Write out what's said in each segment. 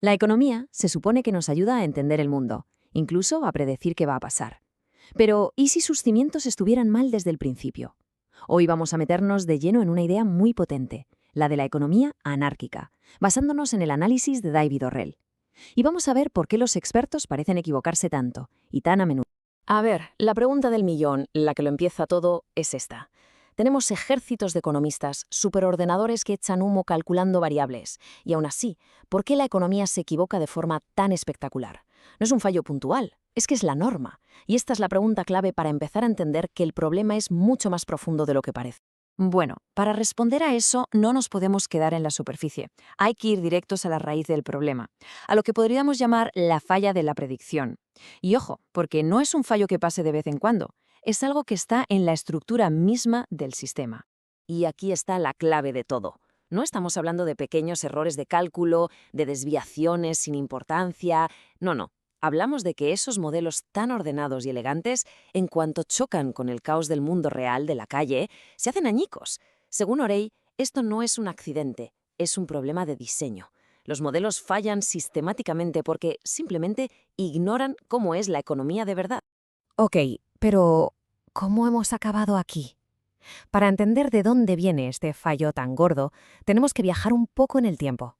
La economía se supone que nos ayuda a entender el mundo, incluso a predecir qué va a pasar. Pero, ¿y si sus cimientos estuvieran mal desde el principio? Hoy vamos a meternos de lleno en una idea muy potente, la de la economía anárquica, basándonos en el análisis de David Orrell. Y vamos a ver por qué los expertos parecen equivocarse tanto y tan a menudo. A ver, la pregunta del millón, la que lo empieza todo, es esta. Tenemos ejércitos de economistas, superordenadores que echan humo calculando variables. Y aún así, ¿por qué la economía se equivoca de forma tan espectacular? No es un fallo puntual, es que es la norma. Y esta es la pregunta clave para empezar a entender que el problema es mucho más profundo de lo que parece. Bueno, para responder a eso no nos podemos quedar en la superficie. Hay que ir directos a la raíz del problema, a lo que podríamos llamar la falla de la predicción. Y ojo, porque no es un fallo que pase de vez en cuando, es algo que está en la estructura misma del sistema. Y aquí está la clave de todo. No estamos hablando de pequeños errores de cálculo, de desviaciones sin importancia, no. Hablamos de que esos modelos tan ordenados y elegantes, en cuanto chocan con el caos del mundo real de la calle, se hacen añicos. Según Orey, esto no es un accidente, es un problema de diseño. Los modelos fallan sistemáticamente porque simplemente ignoran cómo es la economía de verdad. Ok, pero ¿cómo hemos acabado aquí? Para entender de dónde viene este fallo tan gordo, tenemos que viajar un poco en el tiempo.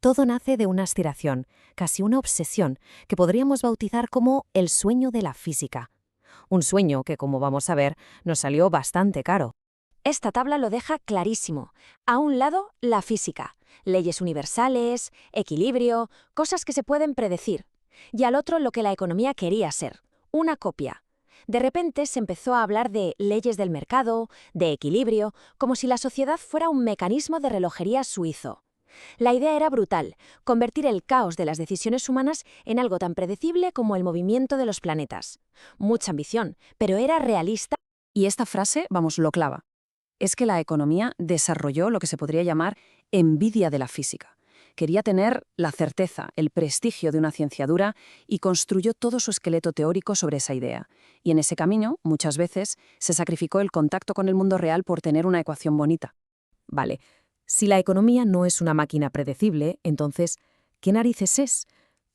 Todo nace de una aspiración, casi una obsesión, que podríamos bautizar como el sueño de la física. Un sueño que, como vamos a ver, nos salió bastante caro. Esta tabla lo deja clarísimo. A un lado, la física, leyes universales, equilibrio, cosas que se pueden predecir. Y al otro, lo que la economía quería ser, una copia. De repente se empezó a hablar de leyes del mercado, de equilibrio, como si la sociedad fuera un mecanismo de relojería suizo. La idea era brutal, convertir el caos de las decisiones humanas en algo tan predecible como el movimiento de los planetas. Mucha ambición, pero era realista. Y esta frase, vamos, lo clava. Es que la economía desarrolló lo que se podría llamar envidia de la física. Quería tener la certeza, el prestigio de una ciencia dura y construyó todo su esqueleto teórico sobre esa idea. Y en ese camino, muchas veces, se sacrificó el contacto con el mundo real por tener una ecuación bonita. Vale, si la economía no es una máquina predecible, entonces, ¿qué narices es?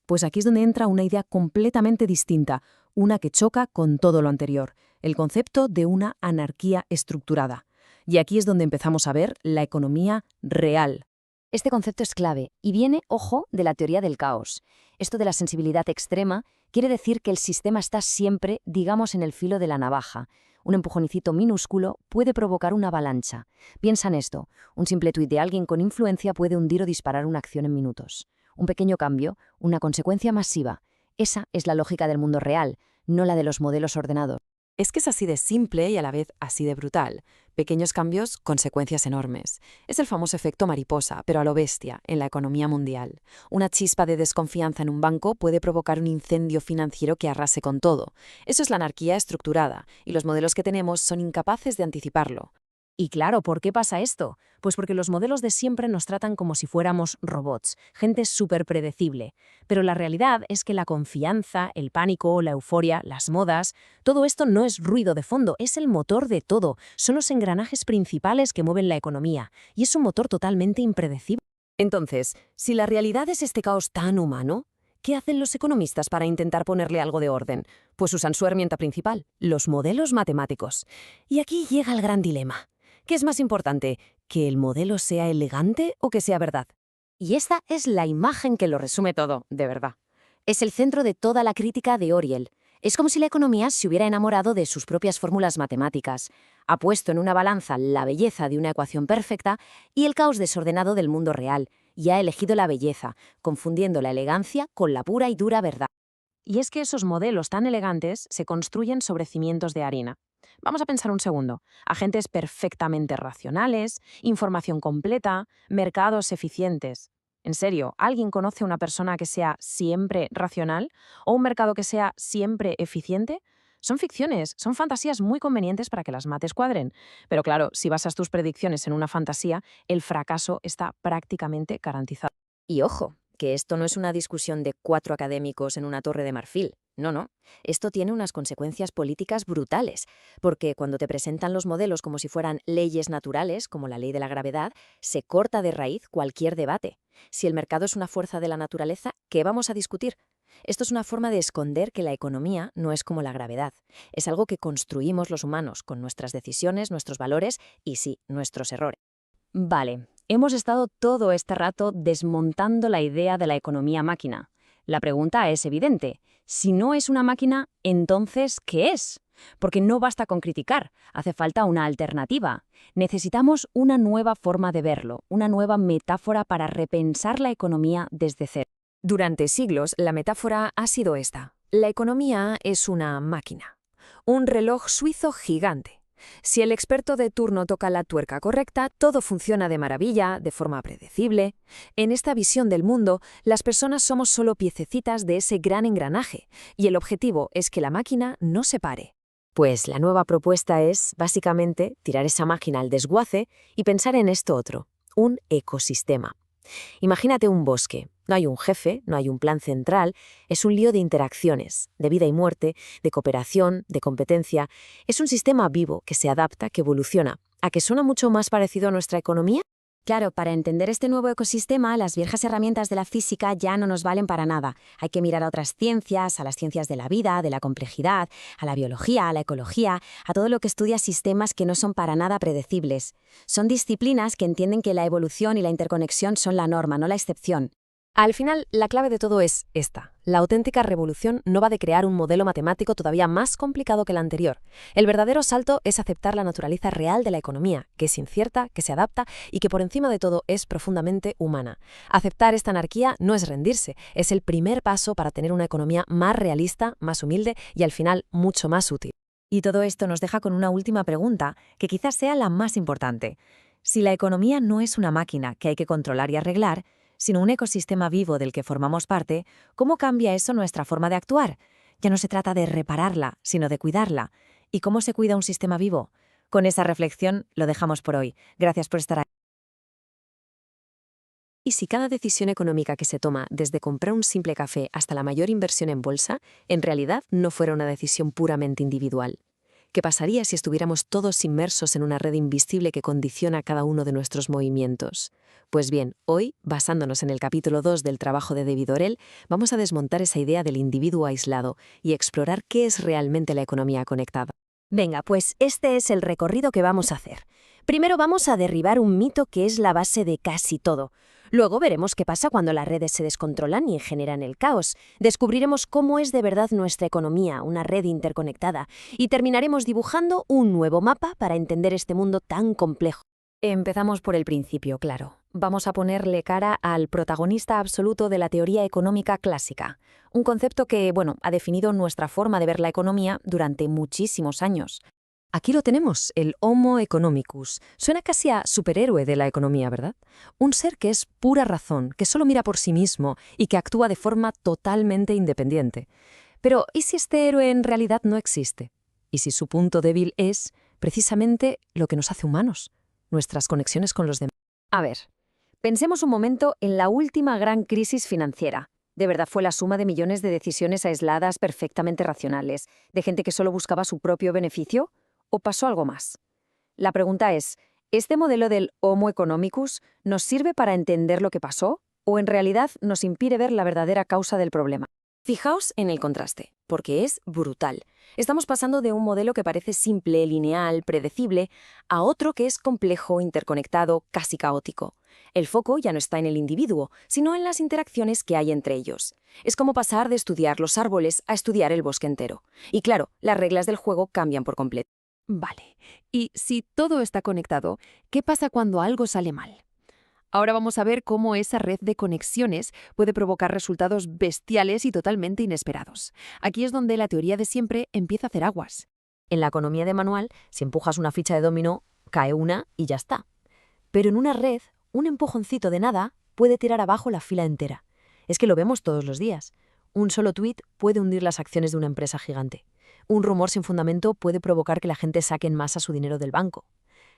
Pues aquí es donde entra una idea completamente distinta, una que choca con todo lo anterior, el concepto de una anarquía estructurada. Y aquí es donde empezamos a ver la economía real. Este concepto es clave y viene, ojo, de la teoría del caos. Esto de la sensibilidad extrema quiere decir que el sistema está siempre, digamos, en el filo de la navaja. Un empujoncito minúsculo puede provocar una avalancha. Piensa en esto, un simple tuit de alguien con influencia puede hundir o disparar una acción en minutos. Un pequeño cambio, una consecuencia masiva. Esa es la lógica del mundo real, no la de los modelos ordenados. Es que es así de simple y a la vez así de brutal. Pequeños cambios, consecuencias enormes. Es el famoso efecto mariposa, pero a lo bestia, en la economía mundial. Una chispa de desconfianza en un banco puede provocar un incendio financiero que arrase con todo. Eso es la anarquía estructurada, y los modelos que tenemos son incapaces de anticiparlo. Y claro, ¿por qué pasa esto? Pues porque los modelos de siempre nos tratan como si fuéramos robots, gente súper predecible. Pero la realidad es que la confianza, el pánico, la euforia, las modas, todo esto no es ruido de fondo, es el motor de todo, son los engranajes principales que mueven la economía, y es un motor totalmente impredecible. Entonces, si la realidad es este caos tan humano, ¿qué hacen los economistas para intentar ponerle algo de orden? Pues usan su herramienta principal, los modelos matemáticos. Y aquí llega el gran dilema. ¿Qué es más importante, que el modelo sea elegante o que sea verdad? Y esta es la imagen que lo resume todo, de verdad. Es el centro de toda la crítica de Orwell. Es como si la economía se hubiera enamorado de sus propias fórmulas matemáticas. Ha puesto en una balanza la belleza de una ecuación perfecta y el caos desordenado del mundo real, y ha elegido la belleza, confundiendo la elegancia con la pura y dura verdad. Y es que esos modelos tan elegantes se construyen sobre cimientos de harina. Vamos a pensar un segundo. Agentes perfectamente racionales, información completa, mercados eficientes. En serio, ¿alguien conoce a una persona que sea siempre racional o un mercado que sea siempre eficiente? Son ficciones, son fantasías muy convenientes para que las mates cuadren. Pero claro, si basas tus predicciones en una fantasía, el fracaso está prácticamente garantizado. Y ojo, que esto no es una discusión de 4 académicos en una torre de marfil. No. Esto tiene unas consecuencias políticas brutales, porque cuando te presentan los modelos como si fueran leyes naturales, como la ley de la gravedad, se corta de raíz cualquier debate. Si el mercado es una fuerza de la naturaleza, ¿qué vamos a discutir? Esto es una forma de esconder que la economía no es como la gravedad. Es algo que construimos los humanos con nuestras decisiones, nuestros valores y sí, nuestros errores. Vale, hemos estado todo este rato desmontando la idea de la economía máquina. La pregunta es evidente. Si no es una máquina, entonces, ¿qué es? Porque no basta con criticar, hace falta una alternativa. Necesitamos una nueva forma de verlo, una nueva metáfora para repensar la economía desde cero. Durante siglos, la metáfora ha sido esta. La economía es una máquina, un reloj suizo gigante. Si el experto de turno toca la tuerca correcta, todo funciona de maravilla, de forma predecible. En esta visión del mundo, las personas somos solo piececitas de ese gran engranaje, y el objetivo es que la máquina no se pare. Pues la nueva propuesta es, básicamente, tirar esa máquina al desguace y pensar en esto otro, un ecosistema. Imagínate un bosque. No hay un jefe, no hay un plan central, es un lío de interacciones, de vida y muerte, de cooperación, de competencia. Es un sistema vivo que se adapta, que evoluciona. ¿A que suena mucho más parecido a nuestra economía? Claro, para entender este nuevo ecosistema, las viejas herramientas de la física ya no nos valen para nada. Hay que mirar a otras ciencias, a las ciencias de la vida, de la complejidad, a la biología, a la ecología, a todo lo que estudia sistemas que no son para nada predecibles. Son disciplinas que entienden que la evolución y la interconexión son la norma, no la excepción. Al final, la clave de todo es esta. La auténtica revolución no va de crear un modelo matemático todavía más complicado que el anterior. El verdadero salto es aceptar la naturaleza real de la economía, que es incierta, que se adapta y que por encima de todo es profundamente humana. Aceptar esta anarquía no es rendirse, es el primer paso para tener una economía más realista, más humilde y al final mucho más útil. Y todo esto nos deja con una última pregunta, que quizás sea la más importante. Si la economía no es una máquina que hay que controlar y arreglar, sino un ecosistema vivo del que formamos parte, ¿cómo cambia eso nuestra forma de actuar? Ya no se trata de repararla, sino de cuidarla. ¿Y cómo se cuida un sistema vivo? Con esa reflexión lo dejamos por hoy. Gracias por estar ahí. ¿Y si cada decisión económica que se toma, desde comprar un simple café hasta la mayor inversión en bolsa, en realidad no fuera una decisión puramente individual? ¿Qué pasaría si estuviéramos todos inmersos en una red invisible que condiciona cada uno de nuestros movimientos? Pues bien, hoy, basándonos en el capítulo 2 del trabajo de David Orell, vamos a desmontar esa idea del individuo aislado y explorar qué es realmente la economía conectada. Venga, pues este es el recorrido que vamos a hacer. Primero vamos a derribar un mito que es la base de casi todo. Luego veremos qué pasa cuando las redes se descontrolan y generan el caos. Descubriremos cómo es de verdad nuestra economía, una red interconectada, y terminaremos dibujando un nuevo mapa para entender este mundo tan complejo. Empezamos por el principio, claro. Vamos a ponerle cara al protagonista absoluto de la teoría económica clásica, un concepto que, ha definido nuestra forma de ver la economía durante muchísimos años. Aquí lo tenemos, el Homo economicus. Suena casi a superhéroe de la economía, ¿verdad? Un ser que es pura razón, que solo mira por sí mismo y que actúa de forma totalmente independiente. Pero, ¿y si este héroe en realidad no existe? ¿Y si su punto débil es, precisamente, lo que nos hace humanos? Nuestras conexiones con los demás. A ver, pensemos un momento en la última gran crisis financiera. ¿De verdad fue la suma de millones de decisiones aisladas perfectamente racionales, de gente que solo buscaba su propio beneficio? ¿O pasó algo más? La pregunta es, ¿este modelo del Homo economicus nos sirve para entender lo que pasó o en realidad nos impide ver la verdadera causa del problema? Fijaos en el contraste, porque es brutal. Estamos pasando de un modelo que parece simple, lineal, predecible, a otro que es complejo, interconectado, casi caótico. El foco ya no está en el individuo, sino en las interacciones que hay entre ellos. Es como pasar de estudiar los árboles a estudiar el bosque entero. Y claro, las reglas del juego cambian por completo. Vale, y si todo está conectado, ¿qué pasa cuando algo sale mal? Ahora vamos a ver cómo esa red de conexiones puede provocar resultados bestiales y totalmente inesperados. Aquí es donde la teoría de siempre empieza a hacer aguas. En la economía de manual, si empujas una ficha de dominó, cae una y ya está. Pero en una red, un empujoncito de nada puede tirar abajo la fila entera. Es que lo vemos todos los días. Un solo tuit puede hundir las acciones de una empresa gigante. Un rumor sin fundamento puede provocar que la gente saque en masa su dinero del banco.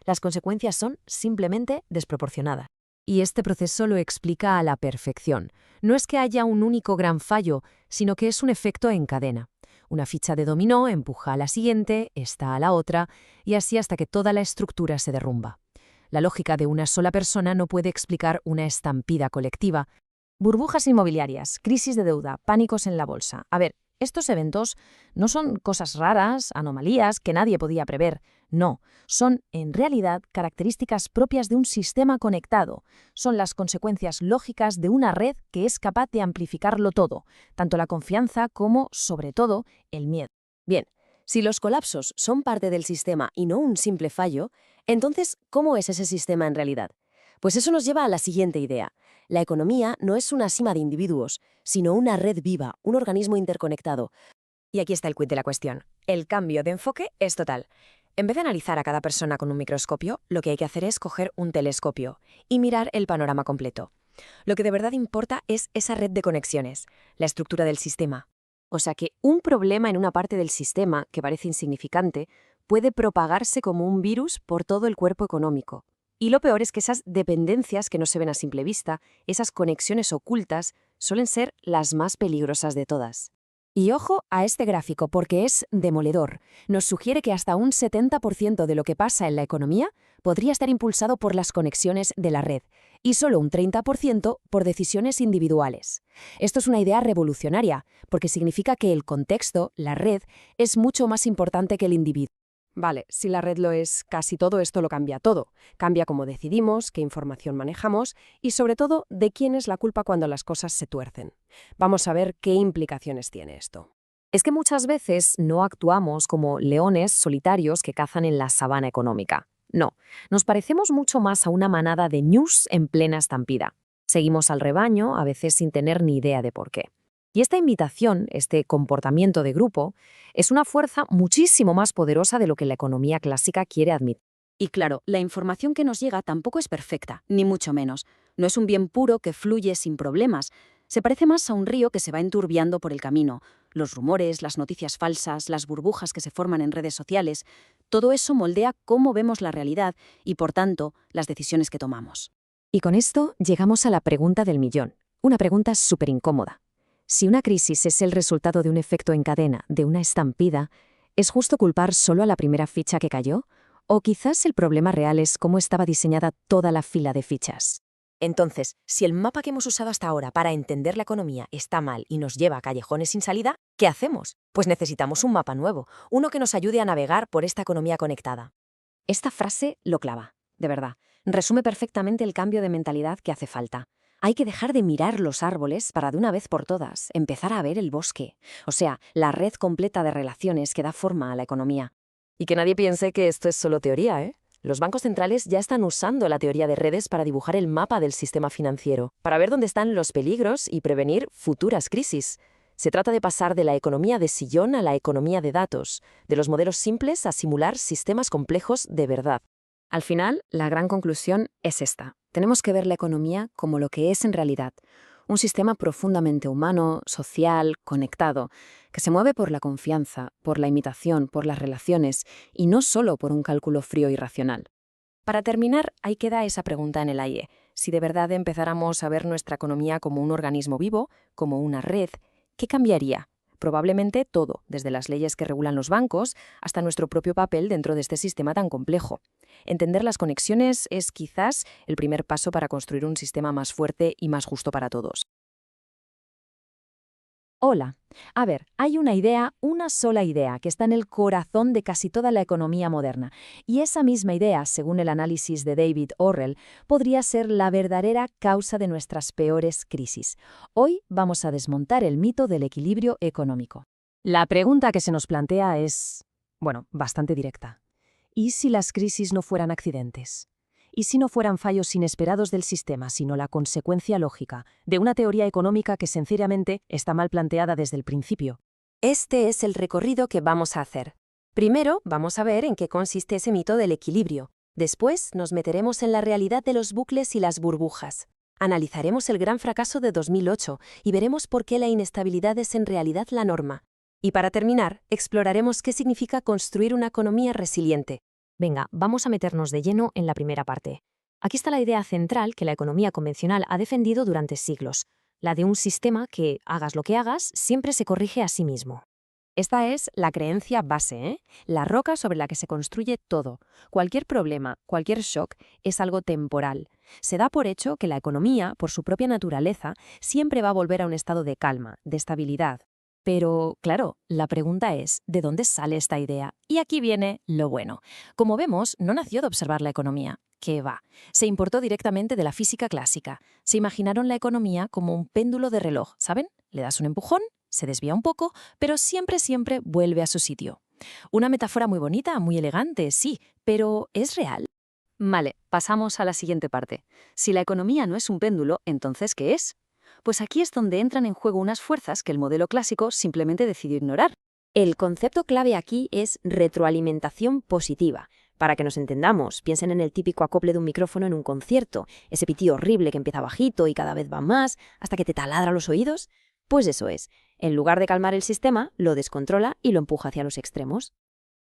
Las consecuencias son simplemente desproporcionadas. Y este proceso lo explica a la perfección. No es que haya un único gran fallo, sino que es un efecto en cadena. Una ficha de dominó empuja a la siguiente, esta a la otra, y así hasta que toda la estructura se derrumba. La lógica de una sola persona no puede explicar una estampida colectiva. Burbujas inmobiliarias, crisis de deuda, pánicos en la bolsa. A ver, estos eventos no son cosas raras, anomalías que nadie podía prever. No, son en realidad características propias de un sistema conectado. Son las consecuencias lógicas de una red que es capaz de amplificarlo todo, tanto la confianza como, sobre todo, el miedo. Bien, si los colapsos son parte del sistema y no un simple fallo, entonces, ¿cómo es ese sistema en realidad? Pues eso nos lleva a la siguiente idea. La economía no es una sima de individuos, sino una red viva, un organismo interconectado. Y aquí está el quid de la cuestión. El cambio de enfoque es total. En vez de analizar a cada persona con un microscopio, lo que hay que hacer es coger un telescopio y mirar el panorama completo. Lo que de verdad importa es esa red de conexiones, la estructura del sistema. O sea que un problema en una parte del sistema, que parece insignificante, puede propagarse como un virus por todo el cuerpo económico. Y lo peor es que esas dependencias que no se ven a simple vista, esas conexiones ocultas, suelen ser las más peligrosas de todas. Y ojo a este gráfico porque es demoledor. Nos sugiere que hasta un 70% de lo que pasa en la economía podría estar impulsado por las conexiones de la red y solo un 30% por decisiones individuales. Esto es una idea revolucionaria porque significa que el contexto, la red, es mucho más importante que el individuo. Vale, si la red lo es, casi todo esto lo cambia todo. Cambia cómo decidimos, qué información manejamos y sobre todo de quién es la culpa cuando las cosas se tuercen. Vamos a ver qué implicaciones tiene esto. Es que muchas veces no actuamos como leones solitarios que cazan en la sabana económica. No, nos parecemos mucho más a una manada de ñus en plena estampida. Seguimos al rebaño, a veces sin tener ni idea de por qué. Y esta invitación, este comportamiento de grupo, es una fuerza muchísimo más poderosa de lo que la economía clásica quiere admitir. Y claro, la información que nos llega tampoco es perfecta, ni mucho menos. No es un bien puro que fluye sin problemas. Se parece más a un río que se va enturbiando por el camino. Los rumores, las noticias falsas, las burbujas que se forman en redes sociales, todo eso moldea cómo vemos la realidad y, por tanto, las decisiones que tomamos. Y con esto llegamos a la pregunta del millón. Una pregunta súper incómoda. Si una crisis es el resultado de un efecto en cadena, de una estampida, ¿es justo culpar solo a la primera ficha que cayó? ¿O quizás el problema real es cómo estaba diseñada toda la fila de fichas? Entonces, si el mapa que hemos usado hasta ahora para entender la economía está mal y nos lleva a callejones sin salida, ¿qué hacemos? Pues necesitamos un mapa nuevo, uno que nos ayude a navegar por esta economía conectada. Esta frase lo clava, de verdad. Resume perfectamente el cambio de mentalidad que hace falta. Hay que dejar de mirar los árboles para de una vez por todas empezar a ver el bosque, o sea, la red completa de relaciones que da forma a la economía. Y que nadie piense que esto es solo teoría, ¿eh? Los bancos centrales ya están usando la teoría de redes para dibujar el mapa del sistema financiero, para ver dónde están los peligros y prevenir futuras crisis. Se trata de pasar de la economía de sillón a la economía de datos, de los modelos simples a simular sistemas complejos de verdad. Al final, la gran conclusión es esta. Tenemos que ver la economía como lo que es en realidad, un sistema profundamente humano, social, conectado, que se mueve por la confianza, por la imitación, por las relaciones, y no solo por un cálculo frío y racional. Para terminar, ahí queda esa pregunta en el aire. Si de verdad empezáramos a ver nuestra economía como un organismo vivo, como una red, ¿qué cambiaría? Probablemente todo, desde las leyes que regulan los bancos hasta nuestro propio papel dentro de este sistema tan complejo. Entender las conexiones es quizás el primer paso para construir un sistema más fuerte y más justo para todos. Hola. A ver, hay una idea, una sola idea, que está en el corazón de casi toda la economía moderna. Y esa misma idea, según el análisis de David Orrell, podría ser la verdadera causa de nuestras peores crisis. Hoy vamos a desmontar el mito del equilibrio económico. La pregunta que se nos plantea es, bueno, bastante directa. ¿Y si las crisis no fueran accidentes? ¿Y si no fueran fallos inesperados del sistema, sino la consecuencia lógica de una teoría económica que sencillamente está mal planteada desde el principio? Este es el recorrido que vamos a hacer. Primero, vamos a ver en qué consiste ese mito del equilibrio. Después, nos meteremos en la realidad de los bucles y las burbujas. Analizaremos el gran fracaso de 2008 y veremos por qué la inestabilidad es en realidad la norma. Y para terminar, exploraremos qué significa construir una economía resiliente. Venga, vamos a meternos de lleno en la primera parte. Aquí está la idea central que la economía convencional ha defendido durante siglos, la de un sistema que, hagas lo que hagas, siempre se corrige a sí mismo. Esta es la creencia base, ¿eh? La roca sobre la que se construye todo. Cualquier problema, cualquier shock es algo temporal. Se da por hecho que la economía, por su propia naturaleza, siempre va a volver a un estado de calma, de estabilidad. Pero, claro, la pregunta es, ¿de dónde sale esta idea? Y aquí viene lo bueno. Como vemos, no nació de observar la economía. ¿Qué va? Se importó directamente de la física clásica. Se imaginaron la economía como un péndulo de reloj, ¿saben? Le das un empujón, se desvía un poco, pero siempre, siempre vuelve a su sitio. Una metáfora muy bonita, muy elegante, sí, pero ¿es real? Vale, pasamos a la siguiente parte. Si la economía no es un péndulo, ¿entonces qué es? Pues aquí es donde entran en juego unas fuerzas que el modelo clásico simplemente decidió ignorar. El concepto clave aquí es retroalimentación positiva. Para que nos entendamos, piensen en el típico acople de un micrófono en un concierto, ese pitido horrible que empieza bajito y cada vez va más, hasta que te taladra los oídos. Pues eso es. En lugar de calmar el sistema, lo descontrola y lo empuja hacia los extremos.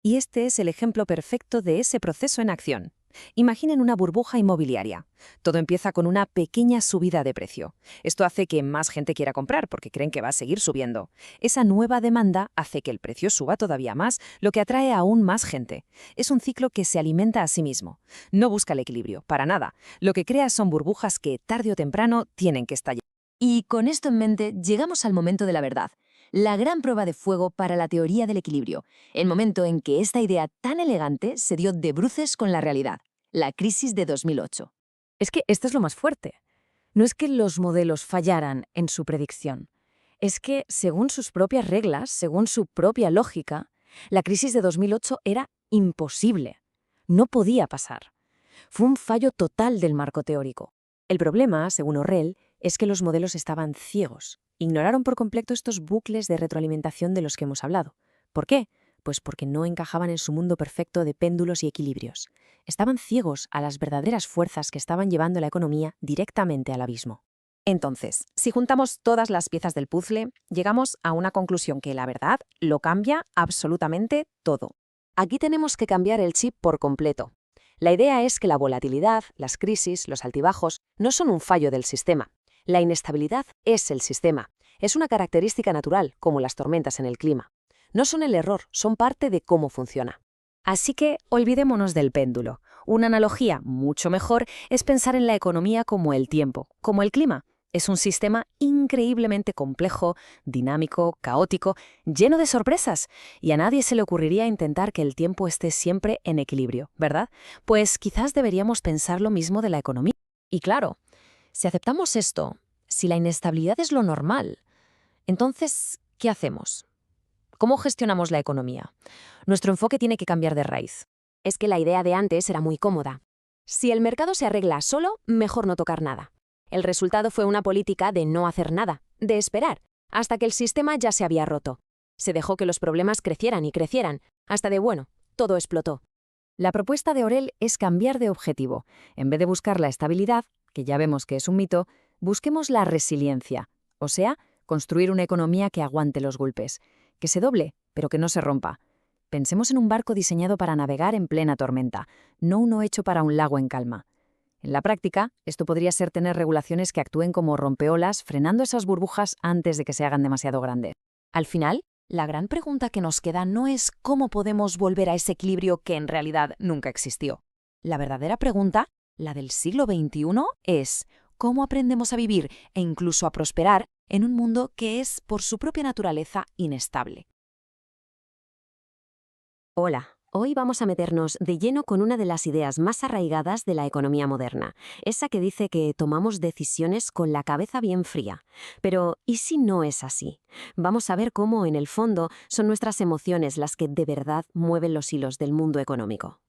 Y este es el ejemplo perfecto de ese proceso en acción. Imaginen una burbuja inmobiliaria. Todo empieza con una pequeña subida de precio. Esto hace que más gente quiera comprar porque creen que va a seguir subiendo. Esa nueva demanda hace que el precio suba todavía más, lo que atrae aún más gente. Es un ciclo que se alimenta a sí mismo. No busca el equilibrio, para nada. Lo que crea son burbujas que, tarde o temprano, tienen que estallar. Y con esto en mente, llegamos al momento de la verdad. La gran prueba de fuego para la teoría del equilibrio, el momento en que esta idea tan elegante se dio de bruces con la realidad, la crisis de 2008. Es que esto es lo más fuerte. No es que los modelos fallaran en su predicción. Es que, según sus propias reglas, según su propia lógica, la crisis de 2008 era imposible. No podía pasar. Fue un fallo total del marco teórico. El problema, según Orrell, es que los modelos estaban ciegos. Ignoraron por completo estos bucles de retroalimentación de los que hemos hablado. ¿Por qué? Pues porque no encajaban en su mundo perfecto de péndulos y equilibrios. Estaban ciegos a las verdaderas fuerzas que estaban llevando la economía directamente al abismo. Entonces, si juntamos todas las piezas del puzzle, llegamos a una conclusión que la verdad lo cambia absolutamente todo. Aquí tenemos que cambiar el chip por completo. La idea es que la volatilidad, las crisis, los altibajos no son un fallo del sistema. La inestabilidad es el sistema. Es una característica natural, como las tormentas en el clima. No son el error, son parte de cómo funciona. Así que olvidémonos del péndulo. Una analogía mucho mejor es pensar en la economía como el tiempo, como el clima. Es un sistema increíblemente complejo, dinámico, caótico, lleno de sorpresas, y a nadie se le ocurriría intentar que el tiempo esté siempre en equilibrio, ¿verdad? Pues quizás deberíamos pensar lo mismo de la economía. Y claro, si aceptamos esto, si la inestabilidad es lo normal, entonces, ¿qué hacemos? ¿Cómo gestionamos la economía? Nuestro enfoque tiene que cambiar de raíz. Es que la idea de antes era muy cómoda. Si el mercado se arregla solo, mejor no tocar nada. El resultado fue una política de no hacer nada, de esperar, hasta que el sistema ya se había roto. Se dejó que los problemas crecieran y crecieran, hasta de todo explotó. La propuesta de Orrell es cambiar de objetivo. En vez de buscar la estabilidad, que ya vemos que es un mito, busquemos la resiliencia, o sea, construir una economía que aguante los golpes, que se doble, pero que no se rompa. Pensemos en un barco diseñado para navegar en plena tormenta, no uno hecho para un lago en calma. En la práctica, esto podría ser tener regulaciones que actúen como rompeolas, frenando esas burbujas antes de que se hagan demasiado grandes. Al final, la gran pregunta que nos queda no es cómo podemos volver a ese equilibrio que en realidad nunca existió. La verdadera pregunta, la del siglo XXI, es cómo aprendemos a vivir e incluso a prosperar en un mundo que es, por su propia naturaleza, inestable. Hola, hoy vamos a meternos de lleno con una de las ideas más arraigadas de la economía moderna, esa que dice que tomamos decisiones con la cabeza bien fría. Pero, ¿y si no es así? Vamos a ver cómo, en el fondo, son nuestras emociones las que de verdad mueven los hilos del mundo económico.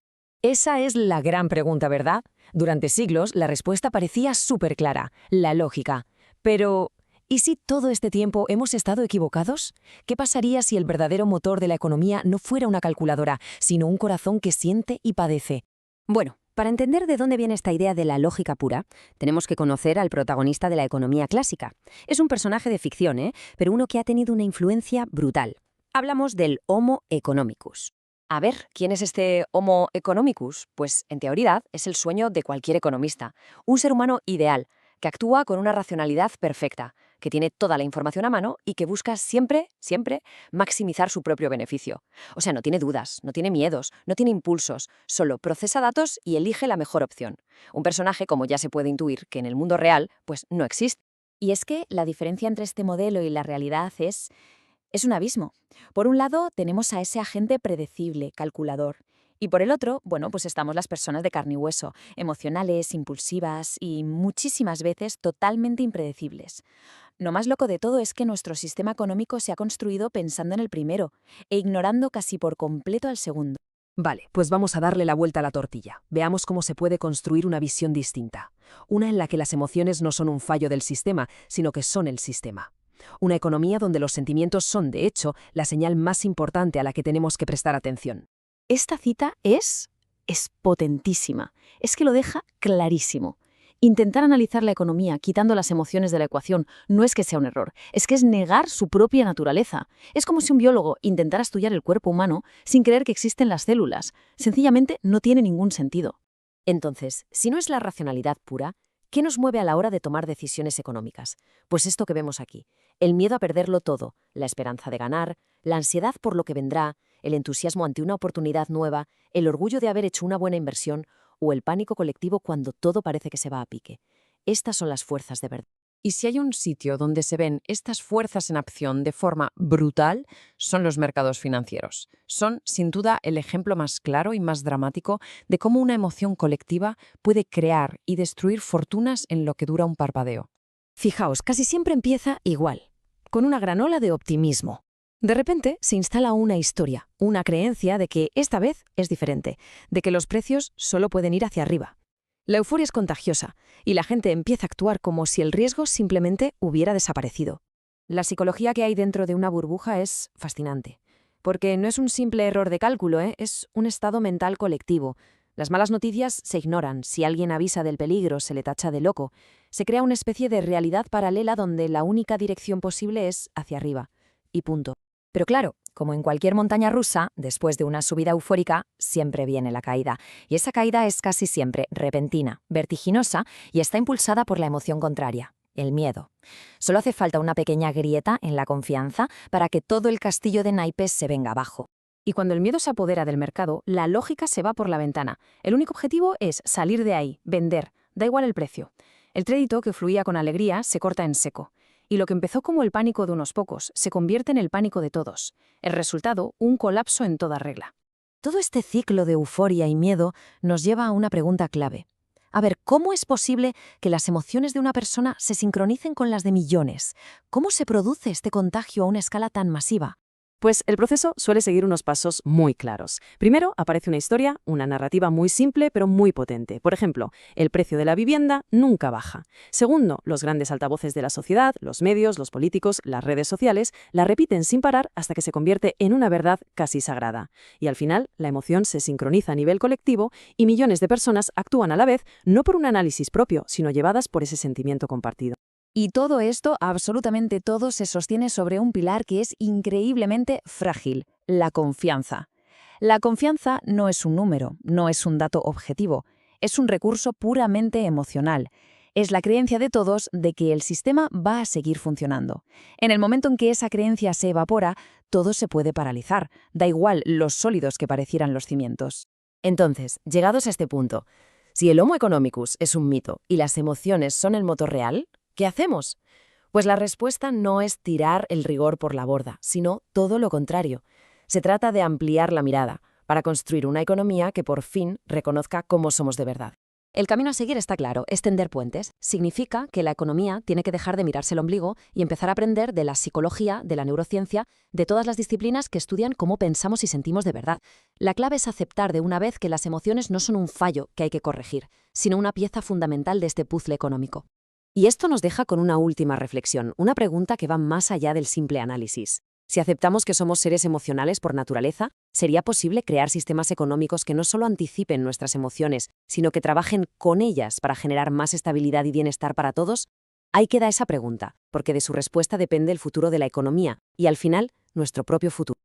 Esa es la gran pregunta, ¿verdad? Durante siglos, la respuesta parecía súper clara, la lógica. Pero, ¿y si todo este tiempo hemos estado equivocados? ¿Qué pasaría si el verdadero motor de la economía no fuera una calculadora, sino un corazón que siente y padece? Bueno, para entender de dónde viene esta idea de la lógica pura, tenemos que conocer al protagonista de la economía clásica. Es un personaje de ficción, pero uno que ha tenido una influencia brutal. Hablamos del Homo economicus. A ver, ¿quién es este Homo economicus? Pues, en teoría, es el sueño de cualquier economista. Un ser humano ideal, que actúa con una racionalidad perfecta, que tiene toda la información a mano y que busca siempre, siempre, maximizar su propio beneficio. O sea, no tiene dudas, no tiene miedos, no tiene impulsos, solo procesa datos y elige la mejor opción. Un personaje, como ya se puede intuir, que en el mundo real, pues no existe. Y es que la diferencia entre este modelo y la realidad es un abismo. Por un lado, tenemos a ese agente predecible, calculador. Y por el otro, bueno, pues estamos las personas de carne y hueso, emocionales, impulsivas y muchísimas veces totalmente impredecibles. Lo más loco de todo es que nuestro sistema económico se ha construido pensando en el primero e ignorando casi por completo al segundo. Vale, pues vamos a darle la vuelta a la tortilla. Veamos cómo se puede construir una visión distinta. Una en la que las emociones no son un fallo del sistema, sino que son el sistema. Una economía donde los sentimientos son, de hecho, la señal más importante a la que tenemos que prestar atención. Esta cita es potentísima. Es que lo deja clarísimo. Intentar analizar la economía quitando las emociones de la ecuación no es que sea un error, es que es negar su propia naturaleza. Es como si un biólogo intentara estudiar el cuerpo humano sin creer que existen las células. Sencillamente no tiene ningún sentido. Entonces, si no es la racionalidad pura, ¿qué nos mueve a la hora de tomar decisiones económicas? Pues esto que vemos aquí. El miedo a perderlo todo, la esperanza de ganar, la ansiedad por lo que vendrá, el entusiasmo ante una oportunidad nueva, el orgullo de haber hecho una buena inversión o el pánico colectivo cuando todo parece que se va a pique. Estas son las fuerzas de verdad. Y si hay un sitio donde se ven estas fuerzas en acción de forma brutal, son los mercados financieros. Son, sin duda, el ejemplo más claro y más dramático de cómo una emoción colectiva puede crear y destruir fortunas en lo que dura un parpadeo. Fijaos, casi siempre empieza igual, con una gran ola de optimismo. De repente se instala una historia, una creencia de que esta vez es diferente, de que los precios solo pueden ir hacia arriba. La euforia es contagiosa y la gente empieza a actuar como si el riesgo simplemente hubiera desaparecido. La psicología que hay dentro de una burbuja es fascinante, porque no es un simple error de cálculo, es un estado mental colectivo. Las malas noticias se ignoran, si alguien avisa del peligro se le tacha de loco. Se crea una especie de realidad paralela donde la única dirección posible es hacia arriba. Y punto. Pero claro, como en cualquier montaña rusa, después de una subida eufórica, siempre viene la caída. Y esa caída es casi siempre repentina, vertiginosa y está impulsada por la emoción contraria, el miedo. Solo hace falta una pequeña grieta en la confianza para que todo el castillo de naipes se venga abajo. Y cuando el miedo se apodera del mercado, la lógica se va por la ventana. El único objetivo es salir de ahí, vender, da igual el precio. El crédito, que fluía con alegría, se corta en seco. Y lo que empezó como el pánico de unos pocos se convierte en el pánico de todos. El resultado, un colapso en toda regla. Todo este ciclo de euforia y miedo nos lleva a una pregunta clave. A ver, ¿cómo es posible que las emociones de una persona se sincronicen con las de millones? ¿Cómo se produce este contagio a una escala tan masiva? Pues el proceso suele seguir unos pasos muy claros. Primero, aparece una historia, una narrativa muy simple pero muy potente. Por ejemplo, el precio de la vivienda nunca baja. Segundo, los grandes altavoces de la sociedad, los medios, los políticos, las redes sociales, la repiten sin parar hasta que se convierte en una verdad casi sagrada. Y al final, la emoción se sincroniza a nivel colectivo y millones de personas actúan a la vez, no por un análisis propio, sino llevadas por ese sentimiento compartido. Y todo esto, absolutamente todo, se sostiene sobre un pilar que es increíblemente frágil, la confianza. La confianza no es un número, no es un dato objetivo, es un recurso puramente emocional. Es la creencia de todos de que el sistema va a seguir funcionando. En el momento en que esa creencia se evapora, todo se puede paralizar, da igual los sólidos que parecieran los cimientos. Entonces, llegados a este punto, si el Homo economicus es un mito y las emociones son el motor real, ¿qué hacemos? Pues la respuesta no es tirar el rigor por la borda, sino todo lo contrario. Se trata de ampliar la mirada para construir una economía que por fin reconozca cómo somos de verdad. El camino a seguir está claro, es tender puentes. Significa que la economía tiene que dejar de mirarse el ombligo y empezar a aprender de la psicología, de la neurociencia, de todas las disciplinas que estudian cómo pensamos y sentimos de verdad. La clave es aceptar de una vez que las emociones no son un fallo que hay que corregir, sino una pieza fundamental de este puzzle económico. Y esto nos deja con una última reflexión, una pregunta que va más allá del simple análisis. Si aceptamos que somos seres emocionales por naturaleza, ¿sería posible crear sistemas económicos que no solo anticipen nuestras emociones, sino que trabajen con ellas para generar más estabilidad y bienestar para todos? Ahí queda esa pregunta, porque de su respuesta depende el futuro de la economía y, al final, nuestro propio futuro.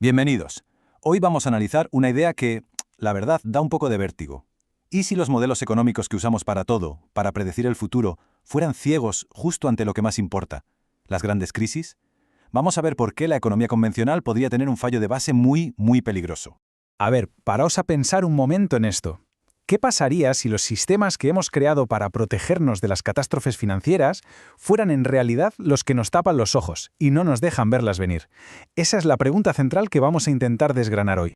Bienvenidos. Hoy vamos a analizar una idea que, la verdad, da un poco de vértigo. ¿Y si los modelos económicos que usamos para todo, para predecir el futuro, fueran ciegos justo ante lo que más importa? ¿Las grandes crisis? Vamos a ver por qué la economía convencional podría tener un fallo de base muy peligroso. A ver, paraos a pensar un momento en esto. ¿Qué pasaría si los sistemas que hemos creado para protegernos de las catástrofes financieras fueran en realidad los que nos tapan los ojos y no nos dejan verlas venir? Esa es la pregunta central que vamos a intentar desgranar hoy.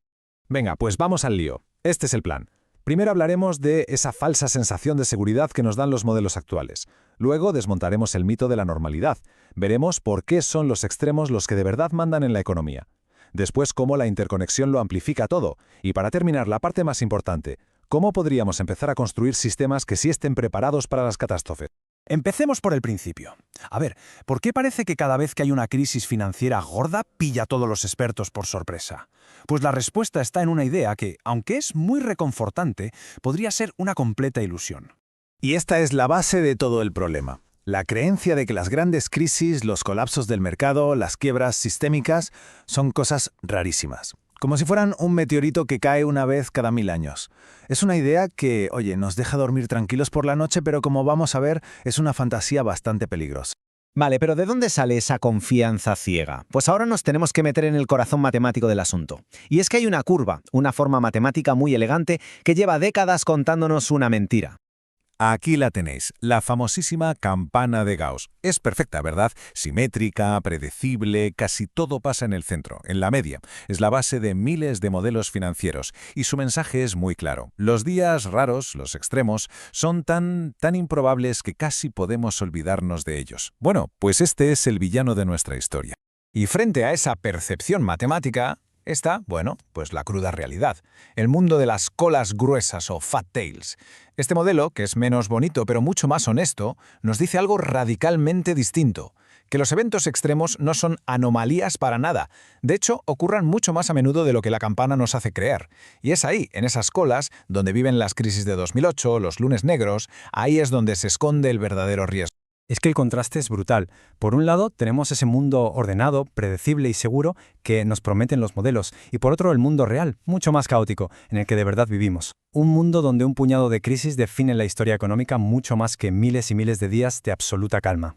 Venga, pues vamos al lío. Este es el plan. Primero hablaremos de esa falsa sensación de seguridad que nos dan los modelos actuales. Luego desmontaremos el mito de la normalidad. Veremos por qué son los extremos los que de verdad mandan en la economía. Después, cómo la interconexión lo amplifica todo. Y para terminar, la parte más importante, ¿cómo podríamos empezar a construir sistemas que sí estén preparados para las catástrofes? Empecemos por el principio. A ver, ¿por qué parece que cada vez que hay una crisis financiera gorda pilla a todos los expertos por sorpresa? Pues la respuesta está en una idea que, aunque es muy reconfortante, podría ser una completa ilusión. Y esta es la base de todo el problema. La creencia de que las grandes crisis, los colapsos del mercado, las quiebras sistémicas, son cosas rarísimas. Como si fueran un meteorito que cae una vez cada 1000 años. Es una idea que, oye, nos deja dormir tranquilos por la noche, pero como vamos a ver, es una fantasía bastante peligrosa. Vale, pero ¿de dónde sale esa confianza ciega? Pues ahora nos tenemos que meter en el corazón matemático del asunto. Y es que hay una curva, una forma matemática muy elegante que lleva décadas contándonos una mentira. Aquí la tenéis, la famosísima campana de Gauss. Es perfecta, ¿verdad? Simétrica, predecible, casi todo pasa en el centro, en la media. Es la base de miles de modelos financieros y su mensaje es muy claro. Los días raros, los extremos, son tan improbables que casi podemos olvidarnos de ellos. Bueno, pues este es el villano de nuestra historia. Y frente a esa percepción matemática está, bueno, pues la cruda realidad. El mundo de las colas gruesas o fat tails. Este modelo, que es menos bonito pero mucho más honesto, nos dice algo radicalmente distinto. Que los eventos extremos no son anomalías para nada. De hecho, ocurran mucho más a menudo de lo que la campana nos hace creer. Y es ahí, en esas colas, donde viven las crisis de 2008, los lunes negros, ahí es donde se esconde el verdadero riesgo. Es que el contraste es brutal. Por un lado, tenemos ese mundo ordenado, predecible y seguro que nos prometen los modelos, y por otro el mundo real, mucho más caótico, en el que de verdad vivimos. Un mundo donde un puñado de crisis define la historia económica mucho más que miles y miles de días de absoluta calma.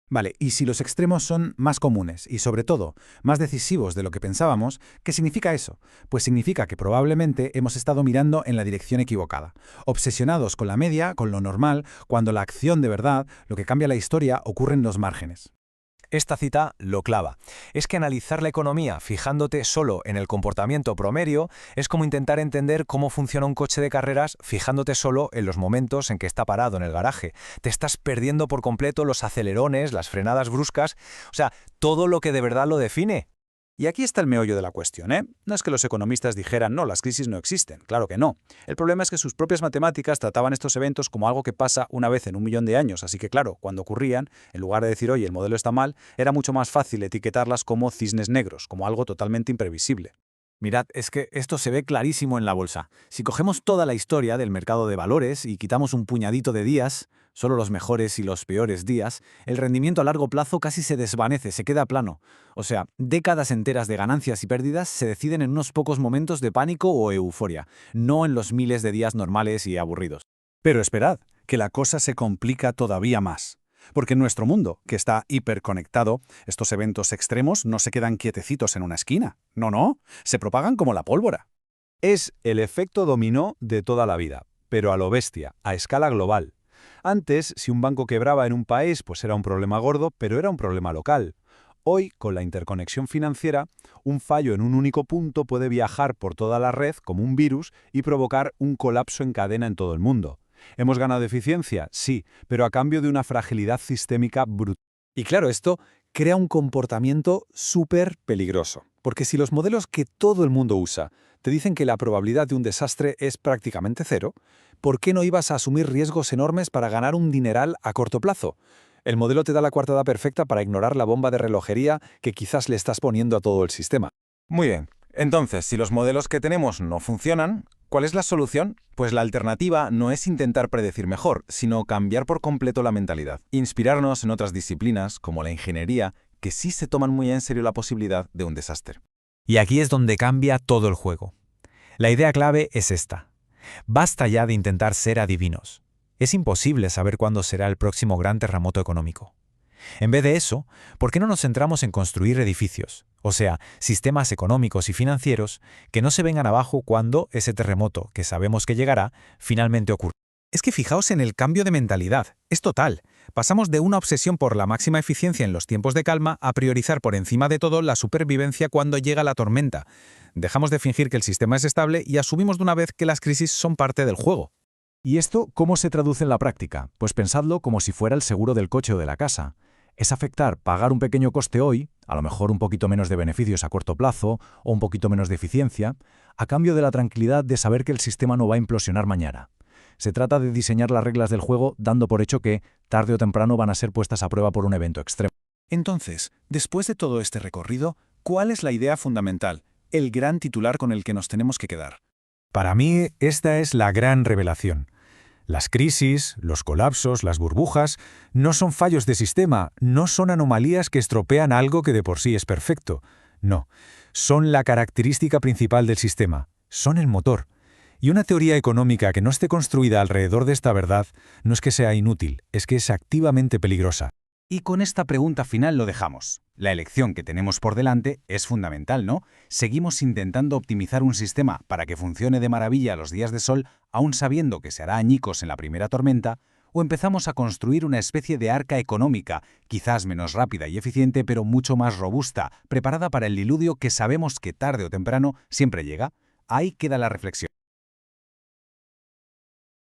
Vale, y si los extremos son más comunes y, sobre todo, más decisivos de lo que pensábamos, ¿qué significa eso? Pues significa que probablemente hemos estado mirando en la dirección equivocada, obsesionados con la media, con lo normal, cuando la acción de verdad, lo que cambia la historia, ocurre en los márgenes. Esta cita lo clava. Es que analizar la economía fijándote solo en el comportamiento promedio es como intentar entender cómo funciona un coche de carreras fijándote solo en los momentos en que está parado en el garaje. Te estás perdiendo por completo los acelerones, las frenadas bruscas, o sea, todo lo que de verdad lo define. Y aquí está el meollo de la cuestión, ¿eh? No es que los economistas dijeran, no, las crisis no existen, claro que no. El problema es que sus propias matemáticas trataban estos eventos como algo que pasa una vez en 1.000.000 de años, así que claro, cuando ocurrían, en lugar de decir, oye, el modelo está mal, era mucho más fácil etiquetarlas como cisnes negros, como algo totalmente imprevisible. Mirad, es que esto se ve clarísimo en la bolsa. Si cogemos toda la historia del mercado de valores y quitamos un puñadito de días, solo los mejores y los peores días, el rendimiento a largo plazo casi se desvanece, se queda plano. O sea, décadas enteras de ganancias y pérdidas se deciden en unos pocos momentos de pánico o euforia, no en los miles de días normales y aburridos. Pero esperad, que la cosa se complica todavía más. Porque en nuestro mundo, que está hiperconectado, estos eventos extremos no se quedan quietecitos en una esquina. No, se propagan como la pólvora. Es el efecto dominó de toda la vida, pero a lo bestia, a escala global. Antes, si un banco quebraba en un país, pues era un problema gordo, pero era un problema local. Hoy, con la interconexión financiera, un fallo en un único punto puede viajar por toda la red como un virus y provocar un colapso en cadena en todo el mundo. ¿Hemos ganado eficiencia? Sí, pero a cambio de una fragilidad sistémica brutal. Y claro, esto crea un comportamiento súper peligroso. Porque si los modelos que todo el mundo usa te dicen que la probabilidad de un desastre es prácticamente cero, ¿por qué no ibas a asumir riesgos enormes para ganar un dineral a corto plazo? El modelo te da la coartada perfecta para ignorar la bomba de relojería que quizás le estás poniendo a todo el sistema. Muy bien. Entonces, si los modelos que tenemos no funcionan, ¿cuál es la solución? Pues la alternativa no es intentar predecir mejor, sino cambiar por completo la mentalidad. Inspirarnos en otras disciplinas, como la ingeniería, que sí se toman muy en serio la posibilidad de un desastre. Y aquí es donde cambia todo el juego. La idea clave es esta. Basta ya de intentar ser adivinos. Es imposible saber cuándo será el próximo gran terremoto económico. En vez de eso, ¿por qué no nos centramos en construir edificios, o sea, sistemas económicos y financieros que no se vengan abajo cuando ese terremoto, que sabemos que llegará, finalmente ocurra? Es que fijaos en el cambio de mentalidad. Es total. Pasamos de una obsesión por la máxima eficiencia en los tiempos de calma a priorizar por encima de todo la supervivencia cuando llega la tormenta. Dejamos de fingir que el sistema es estable y asumimos de una vez que las crisis son parte del juego. ¿Y esto cómo se traduce en la práctica? Pues pensadlo como si fuera el seguro del coche o de la casa. Es afectar pagar un pequeño coste hoy, a lo mejor un poquito menos de beneficios a corto plazo o un poquito menos de eficiencia, a cambio de la tranquilidad de saber que el sistema no va a implosionar mañana. Se trata de diseñar las reglas del juego dando por hecho que, tarde o temprano, van a ser puestas a prueba por un evento extremo. Entonces, después de todo este recorrido, ¿cuál es la idea fundamental, el gran titular con el que nos tenemos que quedar? Para mí, esta es la gran revelación. Las crisis, los colapsos, las burbujas, no son fallos de sistema, no son anomalías que estropean algo que de por sí es perfecto. No, son la característica principal del sistema, son el motor. Y una teoría económica que no esté construida alrededor de esta verdad no es que sea inútil, es que es activamente peligrosa. Y con esta pregunta final lo dejamos. La elección que tenemos por delante es fundamental, ¿no? Seguimos intentando optimizar un sistema para que funcione de maravilla los días de sol, aún sabiendo que se hará añicos en la primera tormenta, o empezamos a construir una especie de arca económica, quizás menos rápida y eficiente, pero mucho más robusta, preparada para el diludio que sabemos que tarde o temprano siempre llega. Ahí queda la reflexión.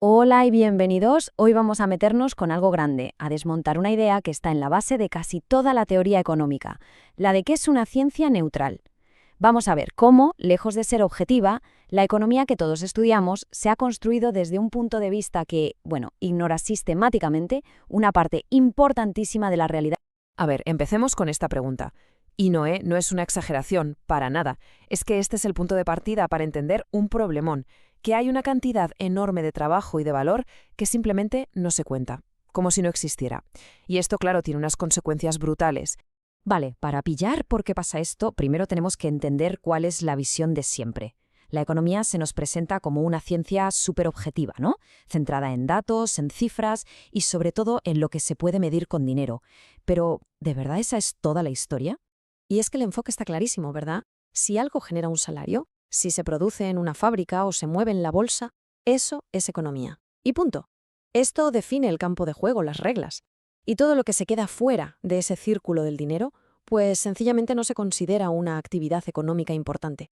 Hola y bienvenidos. Hoy vamos a meternos con algo grande, a desmontar una idea que está en la base de casi toda la teoría económica, la de que es una ciencia neutral. Vamos a ver cómo, lejos de ser objetiva, la economía que todos estudiamos se ha construido desde un punto de vista que, ignora sistemáticamente una parte importantísima de la realidad. A ver, empecemos con esta pregunta. Y no es una exageración, para nada. Es que este es el punto de partida para entender un problemón, que hay una cantidad enorme de trabajo y de valor que simplemente no se cuenta, como si no existiera. Y esto, claro, tiene unas consecuencias brutales. Vale, para pillar por qué pasa esto, primero tenemos que entender cuál es la visión de siempre. La economía se nos presenta como una ciencia superobjetiva, ¿no? Centrada en datos, en cifras y sobre todo en lo que se puede medir con dinero. Pero, ¿de verdad esa es toda la historia? Y es que el enfoque está clarísimo, ¿verdad? Si algo genera un salario, si se produce en una fábrica o se mueve en la bolsa, eso es economía. Y punto. Esto define el campo de juego, las reglas. Y todo lo que se queda fuera de ese círculo del dinero, pues sencillamente no se considera una actividad económica importante.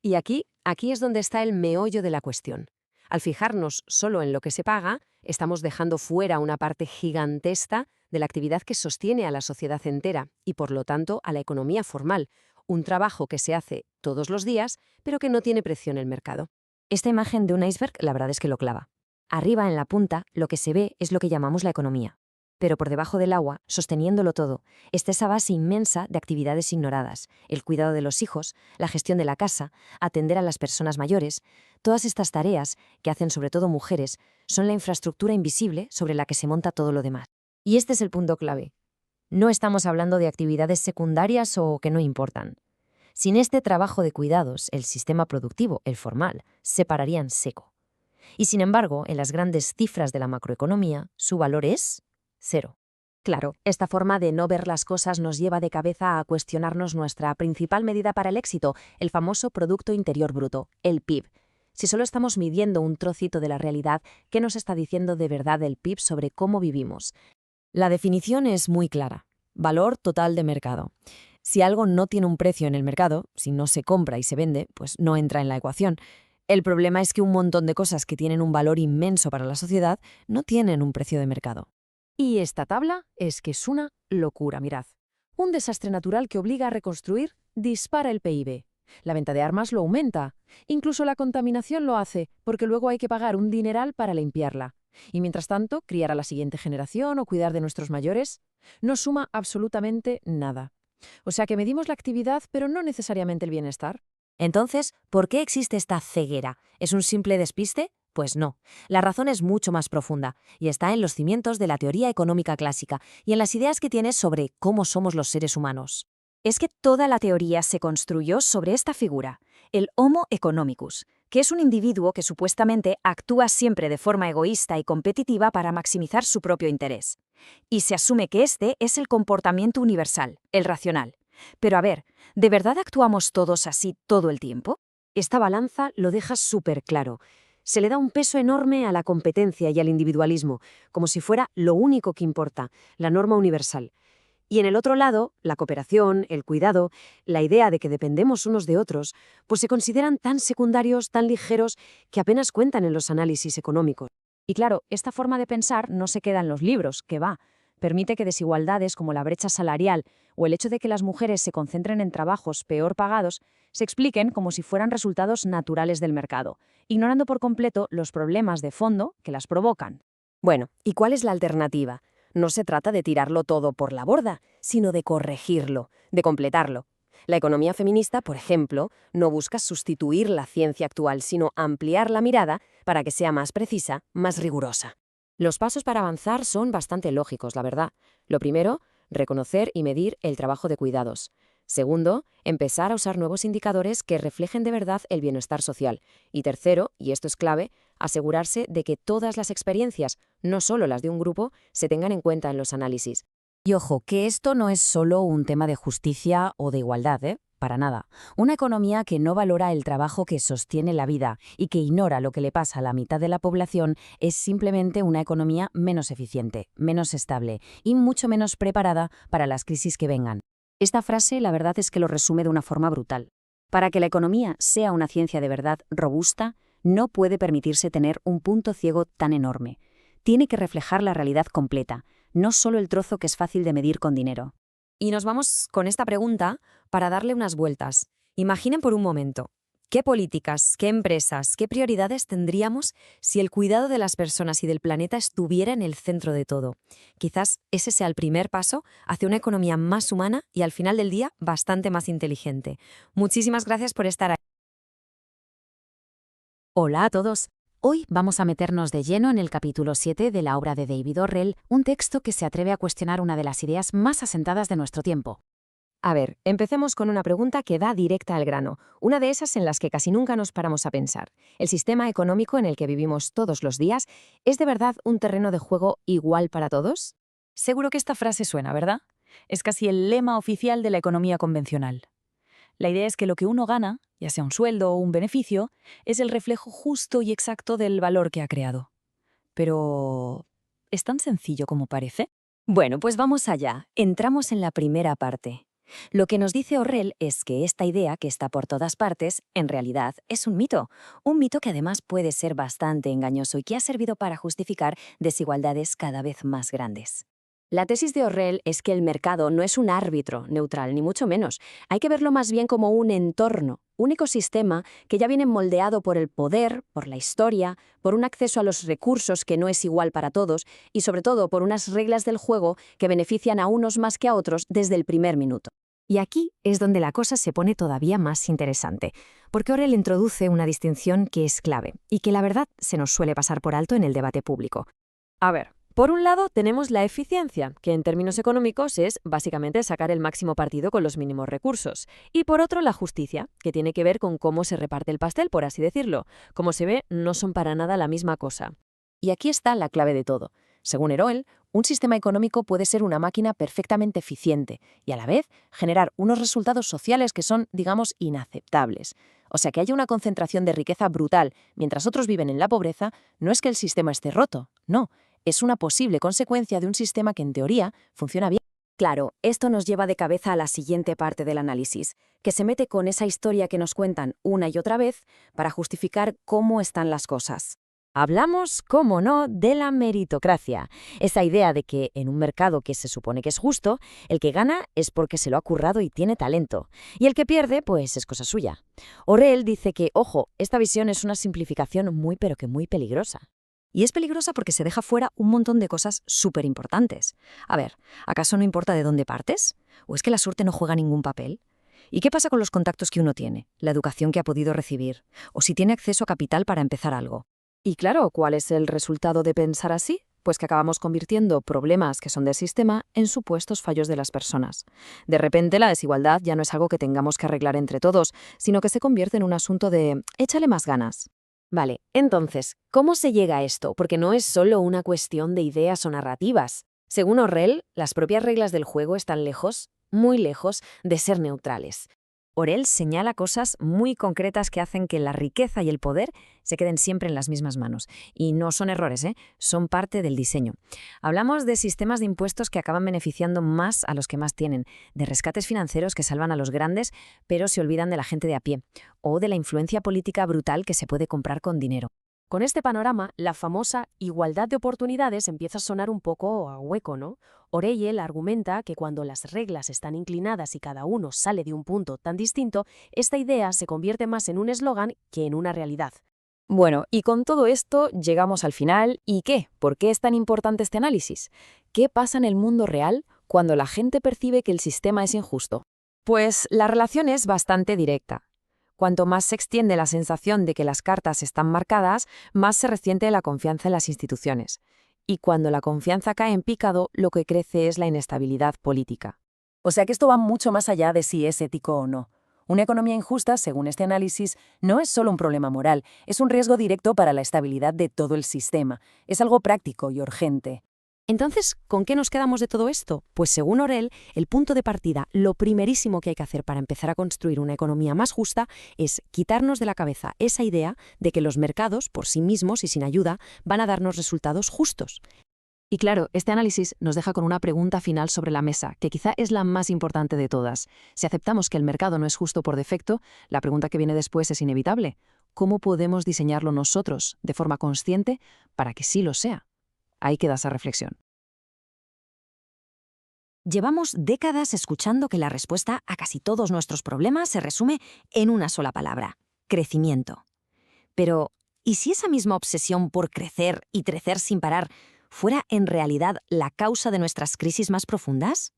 Y aquí es donde está el meollo de la cuestión. Al fijarnos solo en lo que se paga, estamos dejando fuera una parte gigantesca de la actividad que sostiene a la sociedad entera y, por lo tanto, a la economía formal, un trabajo que se hace todos los días, pero que no tiene precio en el mercado. Esta imagen de un iceberg, la verdad es que lo clava. Arriba, en la punta, lo que se ve es lo que llamamos la economía. Pero por debajo del agua, sosteniéndolo todo, está esa base inmensa de actividades ignoradas, el cuidado de los hijos, la gestión de la casa, atender a las personas mayores. Todas estas tareas, que hacen sobre todo mujeres, son la infraestructura invisible sobre la que se monta todo lo demás. Y este es el punto clave. No estamos hablando de actividades secundarias o que no importan. Sin este trabajo de cuidados, el sistema productivo, el formal, se pararía en seco. Y sin embargo, en las grandes cifras de la macroeconomía, su valor es cero. Claro, esta forma de no ver las cosas nos lleva de cabeza a cuestionarnos nuestra principal medida para el éxito, el famoso Producto Interior Bruto, el PIB. Si solo estamos midiendo un trocito de la realidad, ¿qué nos está diciendo de verdad el PIB sobre cómo vivimos? La definición es muy clara. Valor total de mercado. Si algo no tiene un precio en el mercado, si no se compra y se vende, pues no entra en la ecuación. El problema es que un montón de cosas que tienen un valor inmenso para la sociedad no tienen un precio de mercado. Y esta tabla es que es una locura, mirad. Un desastre natural que obliga a reconstruir dispara el PIB. La venta de armas lo aumenta. Incluso la contaminación lo hace, porque luego hay que pagar un dineral para limpiarla. Y mientras tanto, criar a la siguiente generación o cuidar de nuestros mayores no suma absolutamente nada. O sea que medimos la actividad, pero no necesariamente el bienestar. Entonces, ¿por qué existe esta ceguera? ¿Es un simple despiste? Pues no. La razón es mucho más profunda y está en los cimientos de la teoría económica clásica y en las ideas que tiene sobre cómo somos los seres humanos. Es que toda la teoría se construyó sobre esta figura, el Homo economicus, que es un individuo que supuestamente actúa siempre de forma egoísta y competitiva para maximizar su propio interés. Y se asume que este es el comportamiento universal, el racional. Pero a ver, ¿de verdad actuamos todos así todo el tiempo? Esta balanza lo deja súper claro. Se le da un peso enorme a la competencia y al individualismo, como si fuera lo único que importa, la norma universal. Y en el otro lado, la cooperación, el cuidado, la idea de que dependemos unos de otros, pues se consideran tan secundarios, tan ligeros, que apenas cuentan en los análisis económicos. Y claro, esta forma de pensar no se queda en los libros, que va. Permite que desigualdades como la brecha salarial o el hecho de que las mujeres se concentren en trabajos peor pagados se expliquen como si fueran resultados naturales del mercado, ignorando por completo los problemas de fondo que las provocan. Bueno, ¿y cuál es la alternativa? No se trata de tirarlo todo por la borda, sino de corregirlo, de completarlo. La economía feminista, por ejemplo, no busca sustituir la ciencia actual, sino ampliar la mirada para que sea más precisa, más rigurosa. Los pasos para avanzar son bastante lógicos, la verdad. Lo primero, reconocer y medir el trabajo de cuidados. Segundo, empezar a usar nuevos indicadores que reflejen de verdad el bienestar social. Y tercero, y esto es clave, asegurarse de que todas las experiencias, no solo las de un grupo, se tengan en cuenta en los análisis. Y ojo, que esto no es solo un tema de justicia o de igualdad, ¿eh? Para nada. Una economía que no valora el trabajo que sostiene la vida y que ignora lo que le pasa a la mitad de la población es simplemente una economía menos eficiente, menos estable y mucho menos preparada para las crisis que vengan. Esta frase, la verdad es que lo resume de una forma brutal. Para que la economía sea una ciencia de verdad robusta, no puede permitirse tener un punto ciego tan enorme. Tiene que reflejar la realidad completa, no solo el trozo que es fácil de medir con dinero. Y nos vamos con esta pregunta para darle unas vueltas. Imaginen por un momento, ¿qué políticas, qué empresas, qué prioridades tendríamos si el cuidado de las personas y del planeta estuviera en el centro de todo? Quizás ese sea el primer paso hacia una economía más humana y al final del día bastante más inteligente. Muchísimas gracias por estar ahí. Hola a todos. Hoy vamos a meternos de lleno en el capítulo 7 de la obra de David Orrell, un texto que se atreve a cuestionar una de las ideas más asentadas de nuestro tiempo. A ver, empecemos con una pregunta que da directa al grano, una de esas en las que casi nunca nos paramos a pensar. ¿El sistema económico en el que vivimos todos los días es de verdad un terreno de juego igual para todos? Seguro que esta frase suena, ¿verdad? Es casi el lema oficial de la economía convencional. La idea es que lo que uno gana, ya sea un sueldo o un beneficio, es el reflejo justo y exacto del valor que ha creado. Pero, ¿es tan sencillo como parece? Bueno, pues vamos allá. Entramos en la primera parte. Lo que nos dice Orrell es que esta idea, que está por todas partes, en realidad es un mito que además puede ser bastante engañoso y que ha servido para justificar desigualdades cada vez más grandes. La tesis de Orrell es que el mercado no es un árbitro neutral, ni mucho menos. Hay que verlo más bien como un entorno, un ecosistema que ya viene moldeado por el poder, por la historia, por un acceso a los recursos que no es igual para todos y sobre todo por unas reglas del juego que benefician a unos más que a otros desde el primer minuto. Y aquí es donde la cosa se pone todavía más interesante, porque Orrell introduce una distinción que es clave y que la verdad se nos suele pasar por alto en el debate público. A ver, por un lado tenemos la eficiencia, que en términos económicos es básicamente sacar el máximo partido con los mínimos recursos. Y por otro la justicia, que tiene que ver con cómo se reparte el pastel, por así decirlo. Como se ve, no son para nada la misma cosa. Y aquí está la clave de todo. Según Orrell, un sistema económico puede ser una máquina perfectamente eficiente y a la vez generar unos resultados sociales que son, digamos, inaceptables. O sea, que haya una concentración de riqueza brutal mientras otros viven en la pobreza, no es que el sistema esté roto, no. Es una posible consecuencia de un sistema que, en teoría, funciona bien. Claro, esto nos lleva de cabeza a la siguiente parte del análisis, que se mete con esa historia que nos cuentan una y otra vez para justificar cómo están las cosas. Hablamos, cómo no, de la meritocracia, esa idea de que en un mercado que se supone que es justo, el que gana es porque se lo ha currado y tiene talento, y el que pierde, pues es cosa suya. Orrell dice que, ojo, esta visión es una simplificación muy pero que muy peligrosa. Y es peligrosa porque se deja fuera un montón de cosas súper importantes. A ver, ¿acaso no importa de dónde partes? ¿O es que la suerte no juega ningún papel? ¿Y qué pasa con los contactos que uno tiene? ¿La educación que ha podido recibir? ¿O si tiene acceso a capital para empezar algo? Y claro, ¿cuál es el resultado de pensar así? Pues que acabamos convirtiendo problemas que son del sistema en supuestos fallos de las personas. De repente la desigualdad ya no es algo que tengamos que arreglar entre todos, sino que se convierte en un asunto de échale más ganas. Vale, entonces, ¿cómo se llega a esto? Porque no es solo una cuestión de ideas o narrativas. Según Orrell, las propias reglas del juego están lejos, muy lejos, de ser neutrales. Orrell señala cosas muy concretas que hacen que la riqueza y el poder se queden siempre en las mismas manos. Y no son errores, son parte del diseño. Hablamos de sistemas de impuestos que acaban beneficiando más a los que más tienen, de rescates financieros que salvan a los grandes, pero se olvidan de la gente de a pie, o de la influencia política brutal que se puede comprar con dinero. Con este panorama, la famosa igualdad de oportunidades empieza a sonar un poco a hueco, ¿no? Orell argumenta que cuando las reglas están inclinadas y cada uno sale de un punto tan distinto, esta idea se convierte más en un eslogan que en una realidad. Bueno, y con todo esto llegamos al final. ¿Y qué? ¿Por qué es tan importante este análisis? ¿Qué pasa en el mundo real cuando la gente percibe que el sistema es injusto? Pues la relación es bastante directa. Cuanto más se extiende la sensación de que las cartas están marcadas, más se resiente la confianza en las instituciones. Y cuando la confianza cae en picado, lo que crece es la inestabilidad política. O sea que esto va mucho más allá de si es ético o no. Una economía injusta, según este análisis, no es solo un problema moral, es un riesgo directo para la estabilidad de todo el sistema. Es algo práctico y urgente. Entonces, ¿con qué nos quedamos de todo esto? Pues según Orrell, el punto de partida, lo primerísimo que hay que hacer para empezar a construir una economía más justa es quitarnos de la cabeza esa idea de que los mercados, por sí mismos y sin ayuda, van a darnos resultados justos. Y claro, este análisis nos deja con una pregunta final sobre la mesa, que quizá es la más importante de todas. Si aceptamos que el mercado no es justo por defecto, la pregunta que viene después es inevitable. ¿Cómo podemos diseñarlo nosotros, de forma consciente, para que sí lo sea? Ahí queda esa reflexión. Llevamos décadas escuchando que la respuesta a casi todos nuestros problemas se resume en una sola palabra: crecimiento. Pero, ¿y si esa misma obsesión por crecer y crecer sin parar fuera en realidad la causa de nuestras crisis más profundas?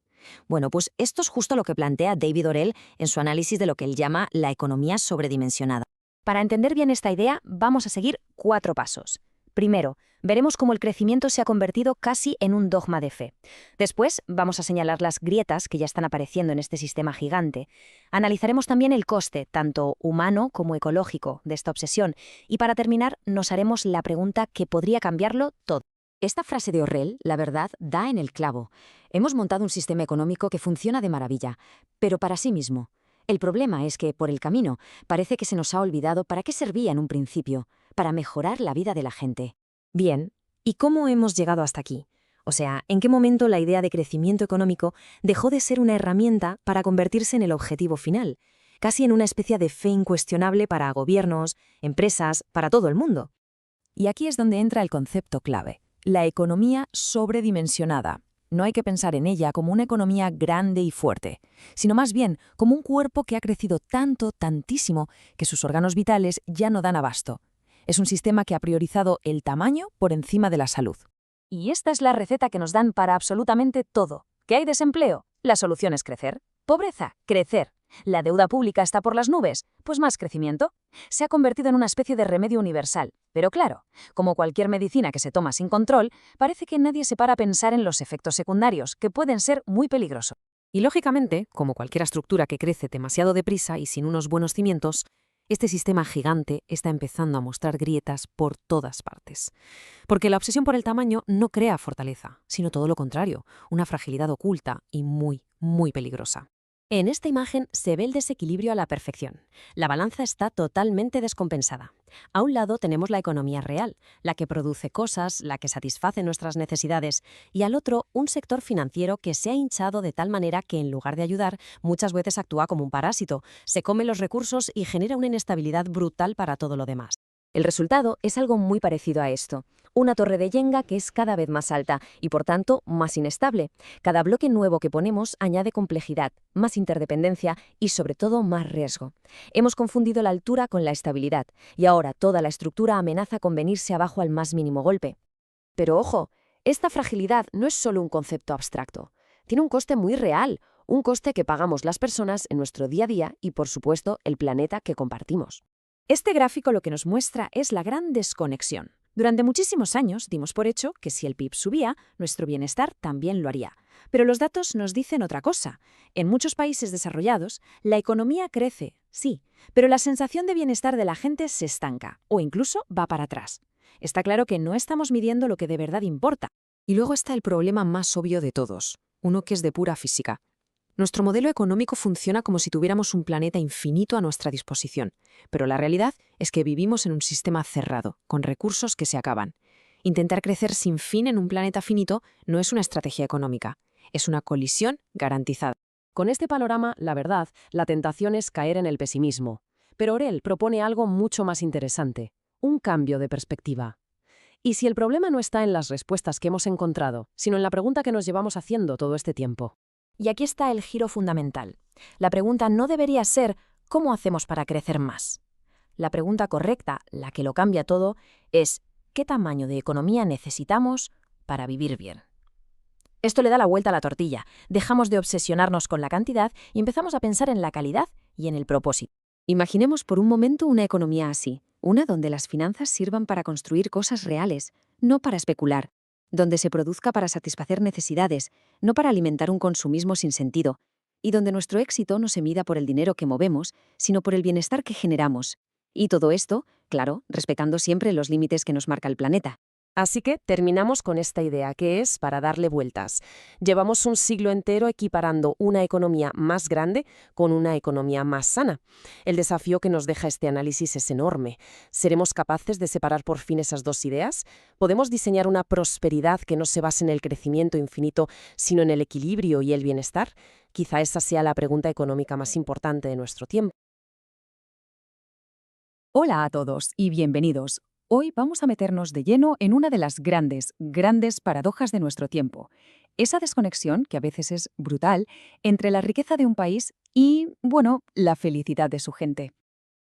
Bueno, pues esto es justo lo que plantea David Orrell en su análisis de lo que él llama la economía sobredimensionada. Para entender bien esta idea, vamos a seguir 4 pasos. Primero, veremos cómo el crecimiento se ha convertido casi en un dogma de fe. Después, vamos a señalar las grietas que ya están apareciendo en este sistema gigante. Analizaremos también el coste, tanto humano como ecológico, de esta obsesión. Y para terminar, nos haremos la pregunta que podría cambiarlo todo. Esta frase de Orrell, la verdad, da en el clavo. Hemos montado un sistema económico que funciona de maravilla, pero para sí mismo. El problema es que, por el camino, parece que se nos ha olvidado para qué servía en un principio, para mejorar la vida de la gente. Bien, ¿y cómo hemos llegado hasta aquí? O sea, ¿en qué momento la idea de crecimiento económico dejó de ser una herramienta para convertirse en el objetivo final, casi en una especie de fe incuestionable para gobiernos, empresas, para todo el mundo? Y aquí es donde entra el concepto clave: la economía sobredimensionada. No hay que pensar en ella como una economía grande y fuerte, sino más bien como un cuerpo que ha crecido tantísimo, que sus órganos vitales ya no dan abasto. Es un sistema que ha priorizado el tamaño por encima de la salud. Y esta es la receta que nos dan para absolutamente todo. ¿Qué hay desempleo? La solución es crecer. ¿Pobreza? Crecer. ¿La deuda pública está por las nubes? Pues más crecimiento. Se ha convertido en una especie de remedio universal. Pero claro, como cualquier medicina que se toma sin control, parece que nadie se para a pensar en los efectos secundarios, que pueden ser muy peligrosos. Y lógicamente, como cualquier estructura que crece demasiado deprisa y sin unos buenos cimientos, este sistema gigante está empezando a mostrar grietas por todas partes. Porque la obsesión por el tamaño no crea fortaleza, sino todo lo contrario, una fragilidad oculta y muy peligrosa. En esta imagen se ve el desequilibrio a la perfección. La balanza está totalmente descompensada. A un lado tenemos la economía real, la que produce cosas, la que satisface nuestras necesidades, y al otro un sector financiero que se ha hinchado de tal manera que en lugar de ayudar, muchas veces actúa como un parásito, se come los recursos y genera una inestabilidad brutal para todo lo demás. El resultado es algo muy parecido a esto. Una torre de Jenga que es cada vez más alta y, por tanto, más inestable. Cada bloque nuevo que ponemos añade complejidad, más interdependencia y, sobre todo, más riesgo. Hemos confundido la altura con la estabilidad y ahora toda la estructura amenaza con venirse abajo al más mínimo golpe. Pero ojo, esta fragilidad no es solo un concepto abstracto. Tiene un coste muy real, un coste que pagamos las personas en nuestro día a día y, por supuesto, el planeta que compartimos. Este gráfico lo que nos muestra es la gran desconexión. Durante muchísimos años dimos por hecho que si el PIB subía, nuestro bienestar también lo haría. Pero los datos nos dicen otra cosa. En muchos países desarrollados, la economía crece, sí, pero la sensación de bienestar de la gente se estanca o incluso va para atrás. Está claro que no estamos midiendo lo que de verdad importa. Y luego está el problema más obvio de todos, uno que es de pura física. Nuestro modelo económico funciona como si tuviéramos un planeta infinito a nuestra disposición, pero la realidad es que vivimos en un sistema cerrado, con recursos que se acaban. Intentar crecer sin fin en un planeta finito no es una estrategia económica, es una colisión garantizada. Con este panorama, la verdad, la tentación es caer en el pesimismo. Pero Orel propone algo mucho más interesante, un cambio de perspectiva. Y si el problema no está en las respuestas que hemos encontrado, sino en la pregunta que nos llevamos haciendo todo este tiempo. Y aquí está el giro fundamental. La pregunta no debería ser ¿cómo hacemos para crecer más? La pregunta correcta, la que lo cambia todo, es ¿qué tamaño de economía necesitamos para vivir bien? Esto le da la vuelta a la tortilla. Dejamos de obsesionarnos con la cantidad y empezamos a pensar en la calidad y en el propósito. Imaginemos por un momento una economía así, una donde las finanzas sirvan para construir cosas reales, no para especular, donde se produzca para satisfacer necesidades, no para alimentar un consumismo sin sentido, y donde nuestro éxito no se mida por el dinero que movemos, sino por el bienestar que generamos. Y todo esto, claro, respetando siempre los límites que nos marca el planeta. Así que terminamos con esta idea, que es para darle vueltas. Llevamos un siglo entero equiparando una economía más grande con una economía más sana. El desafío que nos deja este análisis es enorme. ¿Seremos capaces de separar por fin esas dos ideas? ¿Podemos diseñar una prosperidad que no se base en el crecimiento infinito, sino en el equilibrio y el bienestar? Quizá esa sea la pregunta económica más importante de nuestro tiempo. Hola a todos y bienvenidos. Hoy vamos a meternos de lleno en una de las grandes paradojas de nuestro tiempo. Esa desconexión, que a veces es brutal, entre la riqueza de un país y, bueno, la felicidad de su gente.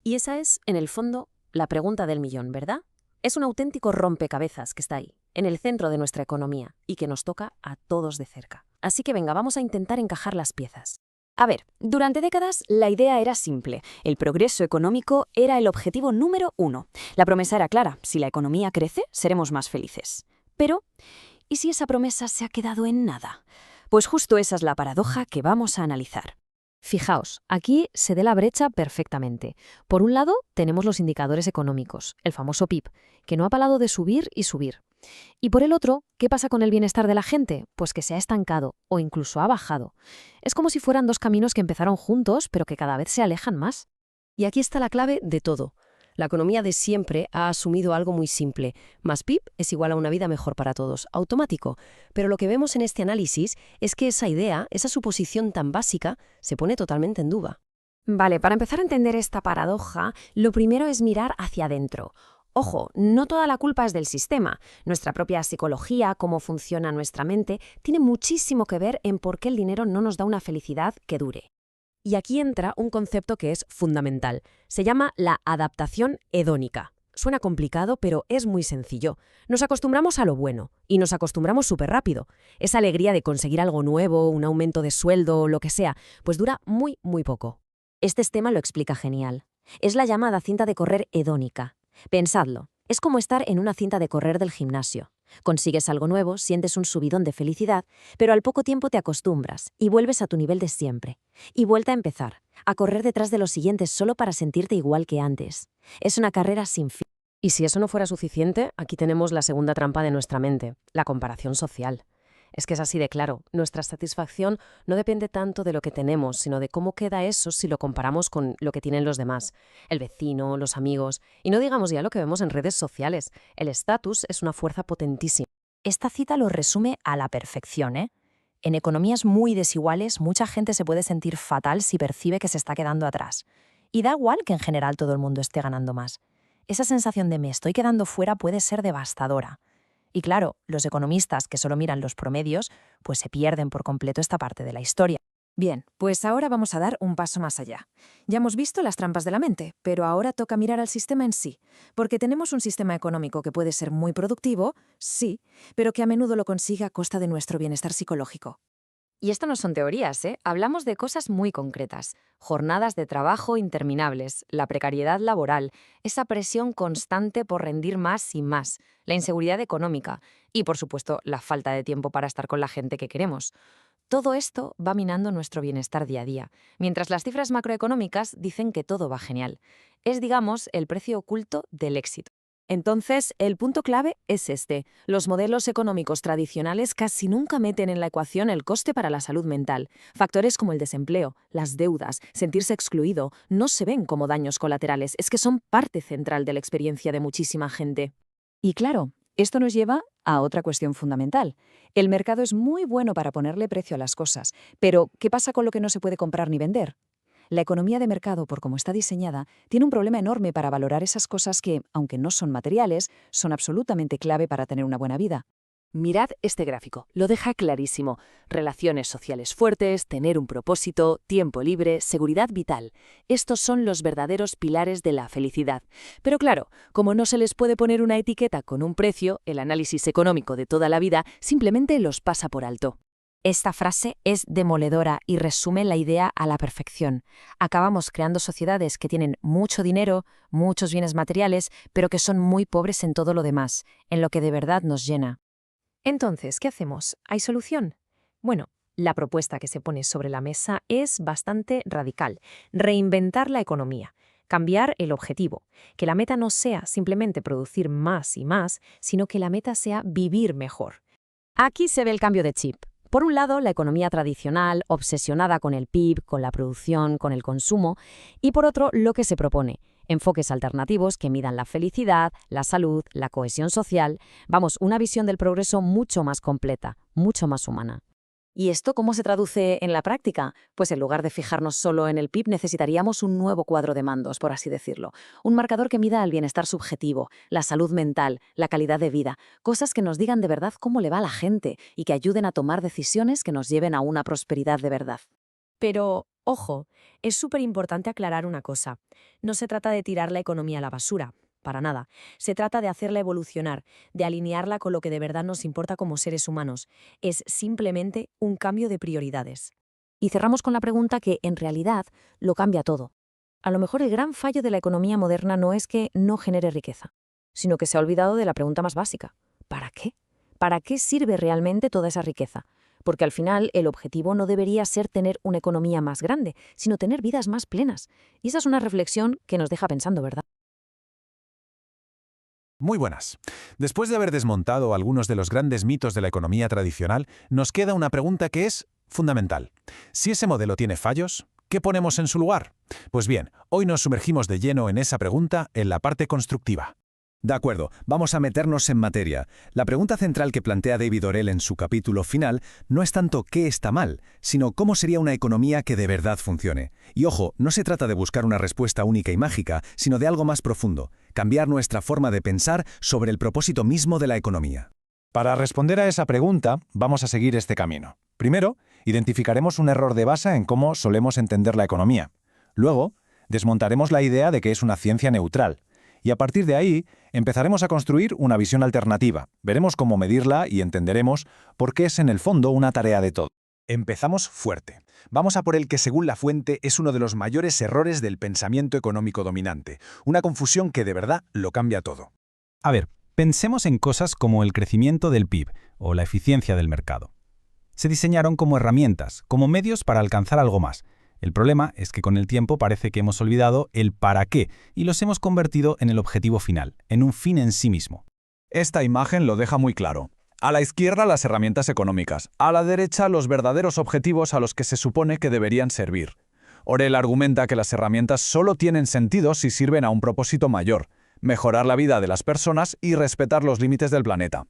Y esa es, en el fondo, la pregunta del millón, ¿verdad? Es un auténtico rompecabezas que está ahí, en el centro de nuestra economía, y que nos toca a todos de cerca. Así que venga, vamos a intentar encajar las piezas. A ver, durante décadas la idea era simple. El progreso económico era el objetivo número 1. La promesa era clara. Si la economía crece, seremos más felices. Pero, ¿y si esa promesa se ha quedado en nada? Pues justo esa es la paradoja que vamos a analizar. Fijaos, aquí se da la brecha perfectamente. Por un lado, tenemos los indicadores económicos, el famoso PIB, que no ha parado de subir y subir. Y por el otro, ¿qué pasa con el bienestar de la gente? Pues que se ha estancado o incluso ha bajado. Es como si fueran dos caminos que empezaron juntos, pero que cada vez se alejan más. Y aquí está la clave de todo. La economía de siempre ha asumido algo muy simple. Más PIB es igual a una vida mejor para todos, automático. Pero lo que vemos en este análisis es que esa idea, esa suposición tan básica, se pone totalmente en duda. Vale, para empezar a entender esta paradoja, lo primero es mirar hacia adentro. Ojo, no toda la culpa es del sistema. Nuestra propia psicología, cómo funciona nuestra mente, tiene muchísimo que ver en por qué el dinero no nos da una felicidad que dure. Y aquí entra un concepto que es fundamental. Se llama la adaptación hedónica. Suena complicado, pero es muy sencillo. Nos acostumbramos a lo bueno, y nos acostumbramos súper rápido. Esa alegría de conseguir algo nuevo, un aumento de sueldo o lo que sea, pues dura muy, muy poco. Este esquema lo explica genial. Es la llamada cinta de correr hedónica. Pensadlo, es como estar en una cinta de correr del gimnasio. Consigues algo nuevo, sientes un subidón de felicidad, pero al poco tiempo te acostumbras y vuelves a tu nivel de siempre. Y vuelta a empezar, a correr detrás de los siguientes solo para sentirte igual que antes. Es una carrera sin fin. Y si eso no fuera suficiente, aquí tenemos la segunda trampa de nuestra mente, la comparación social. Es que es así de claro, nuestra satisfacción no depende tanto de lo que tenemos, sino de cómo queda eso si lo comparamos con lo que tienen los demás, el vecino, los amigos, y no digamos ya lo que vemos en redes sociales. El estatus es una fuerza potentísima. Esta cita lo resume a la perfección, ¿eh? En economías muy desiguales, mucha gente se puede sentir fatal si percibe que se está quedando atrás. Y da igual que en general todo el mundo esté ganando más. Esa sensación de me estoy quedando fuera puede ser devastadora. Y claro, los economistas que solo miran los promedios, pues se pierden por completo esta parte de la historia. Bien, pues ahora vamos a dar un paso más allá. Ya hemos visto las trampas de la mente, pero ahora toca mirar al sistema en sí, porque tenemos un sistema económico que puede ser muy productivo, sí, pero que a menudo lo consigue a costa de nuestro bienestar psicológico. Y esto no son teorías, ¿eh? Hablamos de cosas muy concretas. Jornadas de trabajo interminables, la precariedad laboral, esa presión constante por rendir más y más, la inseguridad económica y, por supuesto, la falta de tiempo para estar con la gente que queremos. Todo esto va minando nuestro bienestar día a día, mientras las cifras macroeconómicas dicen que todo va genial. Es, digamos, el precio oculto del éxito. Entonces, el punto clave es este. Los modelos económicos tradicionales casi nunca meten en la ecuación el coste para la salud mental. Factores como el desempleo, las deudas, sentirse excluido, no se ven como daños colaterales, es que son parte central de la experiencia de muchísima gente. Y claro, esto nos lleva a otra cuestión fundamental. El mercado es muy bueno para ponerle precio a las cosas, pero ¿qué pasa con lo que no se puede comprar ni vender? La economía de mercado, por cómo está diseñada, tiene un problema enorme para valorar esas cosas que, aunque no son materiales, son absolutamente clave para tener una buena vida. Mirad este gráfico, lo deja clarísimo. Relaciones sociales fuertes, tener un propósito, tiempo libre, seguridad vital. Estos son los verdaderos pilares de la felicidad. Pero claro, como no se les puede poner una etiqueta con un precio, el análisis económico de toda la vida simplemente los pasa por alto. Esta frase es demoledora y resume la idea a la perfección. Acabamos creando sociedades que tienen mucho dinero, muchos bienes materiales, pero que son muy pobres en todo lo demás, en lo que de verdad nos llena. Entonces, ¿qué hacemos? ¿Hay solución? Bueno, la propuesta que se pone sobre la mesa es bastante radical. Reinventar la economía. Cambiar el objetivo. Que la meta no sea simplemente producir más y más, sino que la meta sea vivir mejor. Aquí se ve el cambio de chip. Por un lado, la economía tradicional, obsesionada con el PIB, con la producción, con el consumo, y por otro, lo que se propone, enfoques alternativos que midan la felicidad, la salud, la cohesión social, vamos, una visión del progreso mucho más completa, mucho más humana. ¿Y esto cómo se traduce en la práctica? Pues en lugar de fijarnos solo en el PIB, necesitaríamos un nuevo cuadro de mandos, por así decirlo. Un marcador que mida el bienestar subjetivo, la salud mental, la calidad de vida, cosas que nos digan de verdad cómo le va a la gente y que ayuden a tomar decisiones que nos lleven a una prosperidad de verdad. Pero, ojo, es súper importante aclarar una cosa. No se trata de tirar la economía a la basura. Para nada. Se trata de hacerla evolucionar, de alinearla con lo que de verdad nos importa como seres humanos. Es simplemente un cambio de prioridades. Y cerramos con la pregunta que, en realidad, lo cambia todo. A lo mejor el gran fallo de la economía moderna no es que no genere riqueza, sino que se ha olvidado de la pregunta más básica. ¿Para qué? ¿Para qué sirve realmente toda esa riqueza? Porque al final el objetivo no debería ser tener una economía más grande, sino tener vidas más plenas. Y esa es una reflexión que nos deja pensando, ¿verdad? Muy buenas. Después de haber desmontado algunos de los grandes mitos de la economía tradicional, nos queda una pregunta que es fundamental. Si ese modelo tiene fallos, ¿qué ponemos en su lugar? Pues bien, hoy nos sumergimos de lleno en esa pregunta en la parte constructiva. De acuerdo, vamos a meternos en materia. La pregunta central que plantea David Orell en su capítulo final no es tanto qué está mal, sino cómo sería una economía que de verdad funcione. Y ojo, no se trata de buscar una respuesta única y mágica, sino de algo más profundo, cambiar nuestra forma de pensar sobre el propósito mismo de la economía. Para responder a esa pregunta, vamos a seguir este camino. Primero, identificaremos un error de base en cómo solemos entender la economía. Luego, desmontaremos la idea de que es una ciencia neutral. Y a partir de ahí, empezaremos a construir una visión alternativa. Veremos cómo medirla y entenderemos por qué es en el fondo una tarea de todo. Empezamos fuerte. Vamos a por el que, según la fuente, es uno de los mayores errores del pensamiento económico dominante. Una confusión que de verdad lo cambia todo. A ver, pensemos en cosas como el crecimiento del PIB o la eficiencia del mercado. Se diseñaron como herramientas, como medios para alcanzar algo más. El problema es que con el tiempo parece que hemos olvidado el para qué y los hemos convertido en el objetivo final, en un fin en sí mismo. Esta imagen lo deja muy claro. A la izquierda las herramientas económicas, a la derecha los verdaderos objetivos a los que se supone que deberían servir. Orell argumenta que las herramientas solo tienen sentido si sirven a un propósito mayor, mejorar la vida de las personas y respetar los límites del planeta.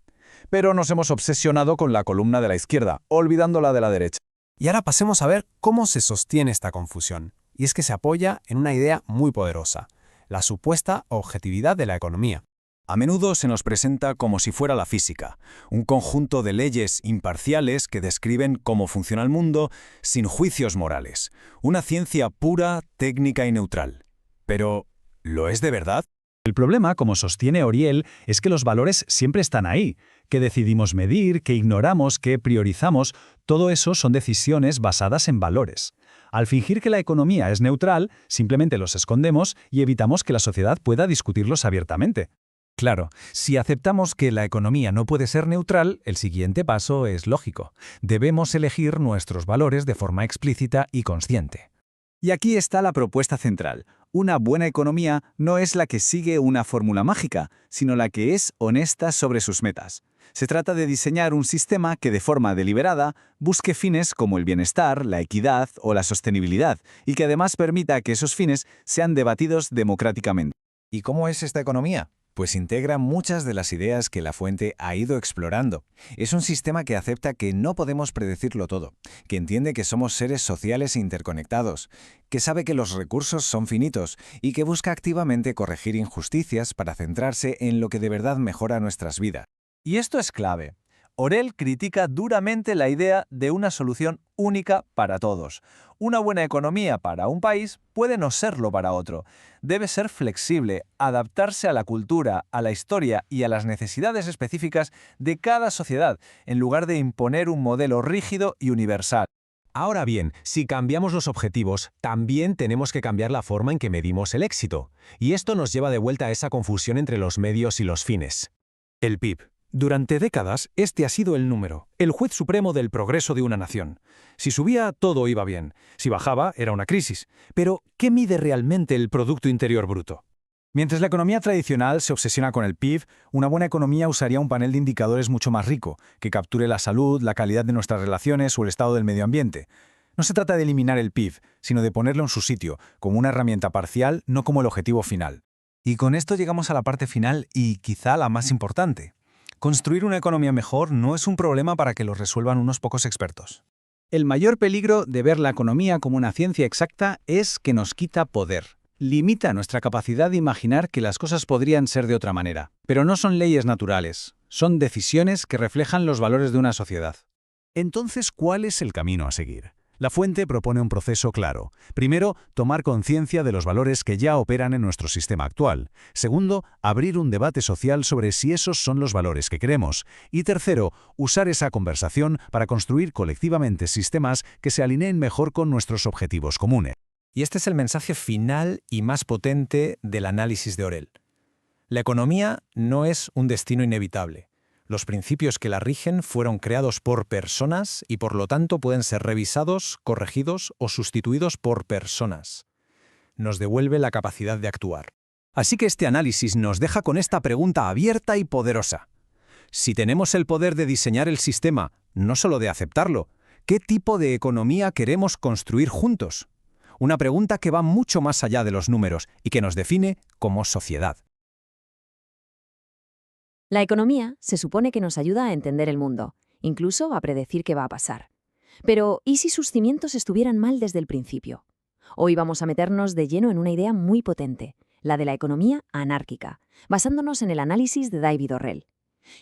Pero nos hemos obsesionado con la columna de la izquierda, olvidando la de la derecha. Y ahora pasemos a ver cómo se sostiene esta confusión. Y es que se apoya en una idea muy poderosa, la supuesta objetividad de la economía. A menudo se nos presenta como si fuera la física, un conjunto de leyes imparciales que describen cómo funciona el mundo sin juicios morales, una ciencia pura, técnica y neutral. Pero, ¿lo es de verdad? El problema, como sostiene Orell, es que los valores siempre están ahí. qué decidimos medir, qué ignoramos, qué priorizamos, todo eso son decisiones basadas en valores. Al fingir que la economía es neutral, simplemente los escondemos y evitamos que la sociedad pueda discutirlos abiertamente. Claro, si aceptamos que la economía no puede ser neutral, el siguiente paso es lógico. Debemos elegir nuestros valores de forma explícita y consciente. Y aquí está la propuesta central. Una buena economía no es la que sigue una fórmula mágica, sino la que es honesta sobre sus metas. Se trata de diseñar un sistema que de forma deliberada busque fines como el bienestar, la equidad o la sostenibilidad, y que además permita que esos fines sean debatidos democráticamente. ¿Y cómo es esta economía? Pues integra muchas de las ideas que La Fuente ha ido explorando. Es un sistema que acepta que no podemos predecirlo todo, que entiende que somos seres sociales e interconectados, que sabe que los recursos son finitos y que busca activamente corregir injusticias para centrarse en lo que de verdad mejora nuestras vidas. Y esto es clave. Orell critica duramente la idea de una solución única para todos. Una buena economía para un país puede no serlo para otro. Debe ser flexible, adaptarse a la cultura, a la historia y a las necesidades específicas de cada sociedad, en lugar de imponer un modelo rígido y universal. Ahora bien, si cambiamos los objetivos, también tenemos que cambiar la forma en que medimos el éxito. Y esto nos lleva de vuelta a esa confusión entre los medios y los fines. El PIB. Durante décadas, este ha sido el número, el juez supremo del progreso de una nación. Si subía, todo iba bien. Si bajaba, era una crisis. Pero, ¿qué mide realmente el Producto Interior Bruto? Mientras la economía tradicional se obsesiona con el PIB, una buena economía usaría un panel de indicadores mucho más rico, que capture la salud, la calidad de nuestras relaciones o el estado del medio ambiente. No se trata de eliminar el PIB, sino de ponerlo en su sitio, como una herramienta parcial, no como el objetivo final. Y con esto llegamos a la parte final y quizá la más importante. Construir una economía mejor no es un problema para que lo resuelvan unos pocos expertos. El mayor peligro de ver la economía como una ciencia exacta es que nos quita poder. Limita nuestra capacidad de imaginar que las cosas podrían ser de otra manera. Pero no son leyes naturales, son decisiones que reflejan los valores de una sociedad. Entonces, ¿cuál es el camino a seguir? La Fuente propone un proceso claro. Primero, tomar conciencia de los valores que ya operan en nuestro sistema actual. Segundo, abrir un debate social sobre si esos son los valores que queremos. Y tercero, usar esa conversación para construir colectivamente sistemas que se alineen mejor con nuestros objetivos comunes. Y este es el mensaje final y más potente del análisis de Orell. La economía no es un destino inevitable. Los principios que la rigen fueron creados por personas y por lo tanto pueden ser revisados, corregidos o sustituidos por personas. Nos devuelve la capacidad de actuar. Así que este análisis nos deja con esta pregunta abierta y poderosa. Si tenemos el poder de diseñar el sistema, no solo de aceptarlo, ¿qué tipo de economía queremos construir juntos? Una pregunta que va mucho más allá de los números y que nos define como sociedad. La economía se supone que nos ayuda a entender el mundo, incluso a predecir qué va a pasar. Pero, ¿y si sus cimientos estuvieran mal desde el principio? Hoy vamos a meternos de lleno en una idea muy potente, la de la economía anárquica, basándonos en el análisis de David Orell.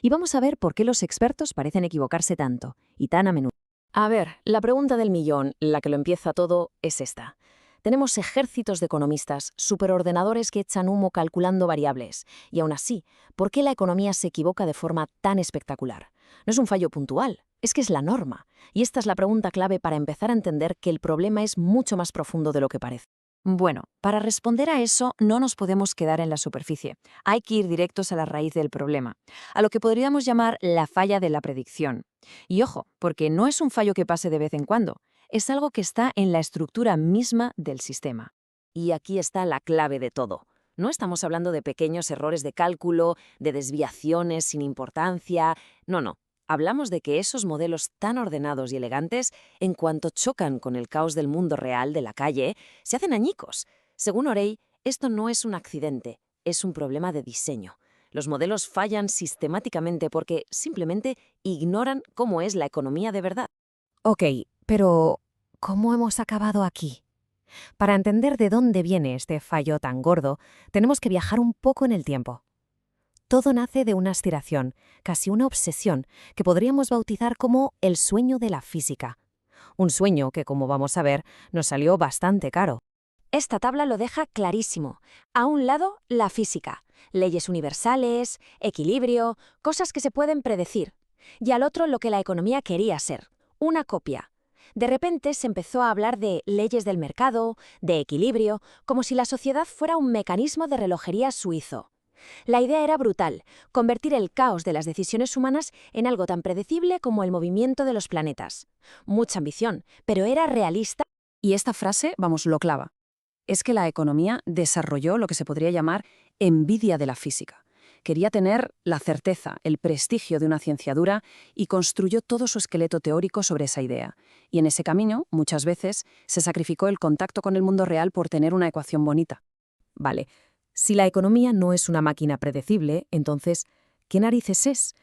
Y vamos a ver por qué los expertos parecen equivocarse tanto y tan a menudo. A ver, la pregunta del millón, la que lo empieza todo, es esta. Tenemos ejércitos de economistas, superordenadores que echan humo calculando variables. Y aún así, ¿por qué la economía se equivoca de forma tan espectacular? No es un fallo puntual, es que es la norma. Y esta es la pregunta clave para empezar a entender que el problema es mucho más profundo de lo que parece. Bueno, para responder a eso no nos podemos quedar en la superficie. Hay que ir directos a la raíz del problema, a lo que podríamos llamar la falla de la predicción. Y ojo, porque no es un fallo que pase de vez en cuando, es algo que está en la estructura misma del sistema. Y aquí está la clave de todo. No estamos hablando de pequeños errores de cálculo, de desviaciones sin importancia. No. Hablamos de que esos modelos tan ordenados y elegantes, en cuanto chocan con el caos del mundo real de la calle, se hacen añicos. Según Orell, esto no es un accidente, es un problema de diseño. Los modelos fallan sistemáticamente porque simplemente ignoran cómo es la economía de verdad. Ok, pero ¿cómo hemos acabado aquí? Para entender de dónde viene este fallo tan gordo, tenemos que viajar un poco en el tiempo. Todo nace de una aspiración, casi una obsesión, que podríamos bautizar como el sueño de la física. Un sueño que, como vamos a ver, nos salió bastante caro. Esta tabla lo deja clarísimo. A un lado, la física. leyes universales, equilibrio, cosas que se pueden predecir. Y al otro lo que la economía quería ser, una copia. De repente se empezó a hablar de leyes del mercado, de equilibrio, como si la sociedad fuera un mecanismo de relojería suizo. La idea era brutal, convertir el caos de las decisiones humanas en algo tan predecible como el movimiento de los planetas. Mucha ambición, pero era realista. Y esta frase, vamos, lo clava. Es que la economía desarrolló lo que se podría llamar envidia de la física. Quería tener la certeza, el prestigio de una ciencia dura y construyó todo su esqueleto teórico sobre esa idea. Y en ese camino, muchas veces, se sacrificó el contacto con el mundo real por tener una ecuación bonita. Vale, si la economía no es una máquina predecible, entonces, ¿qué narices es?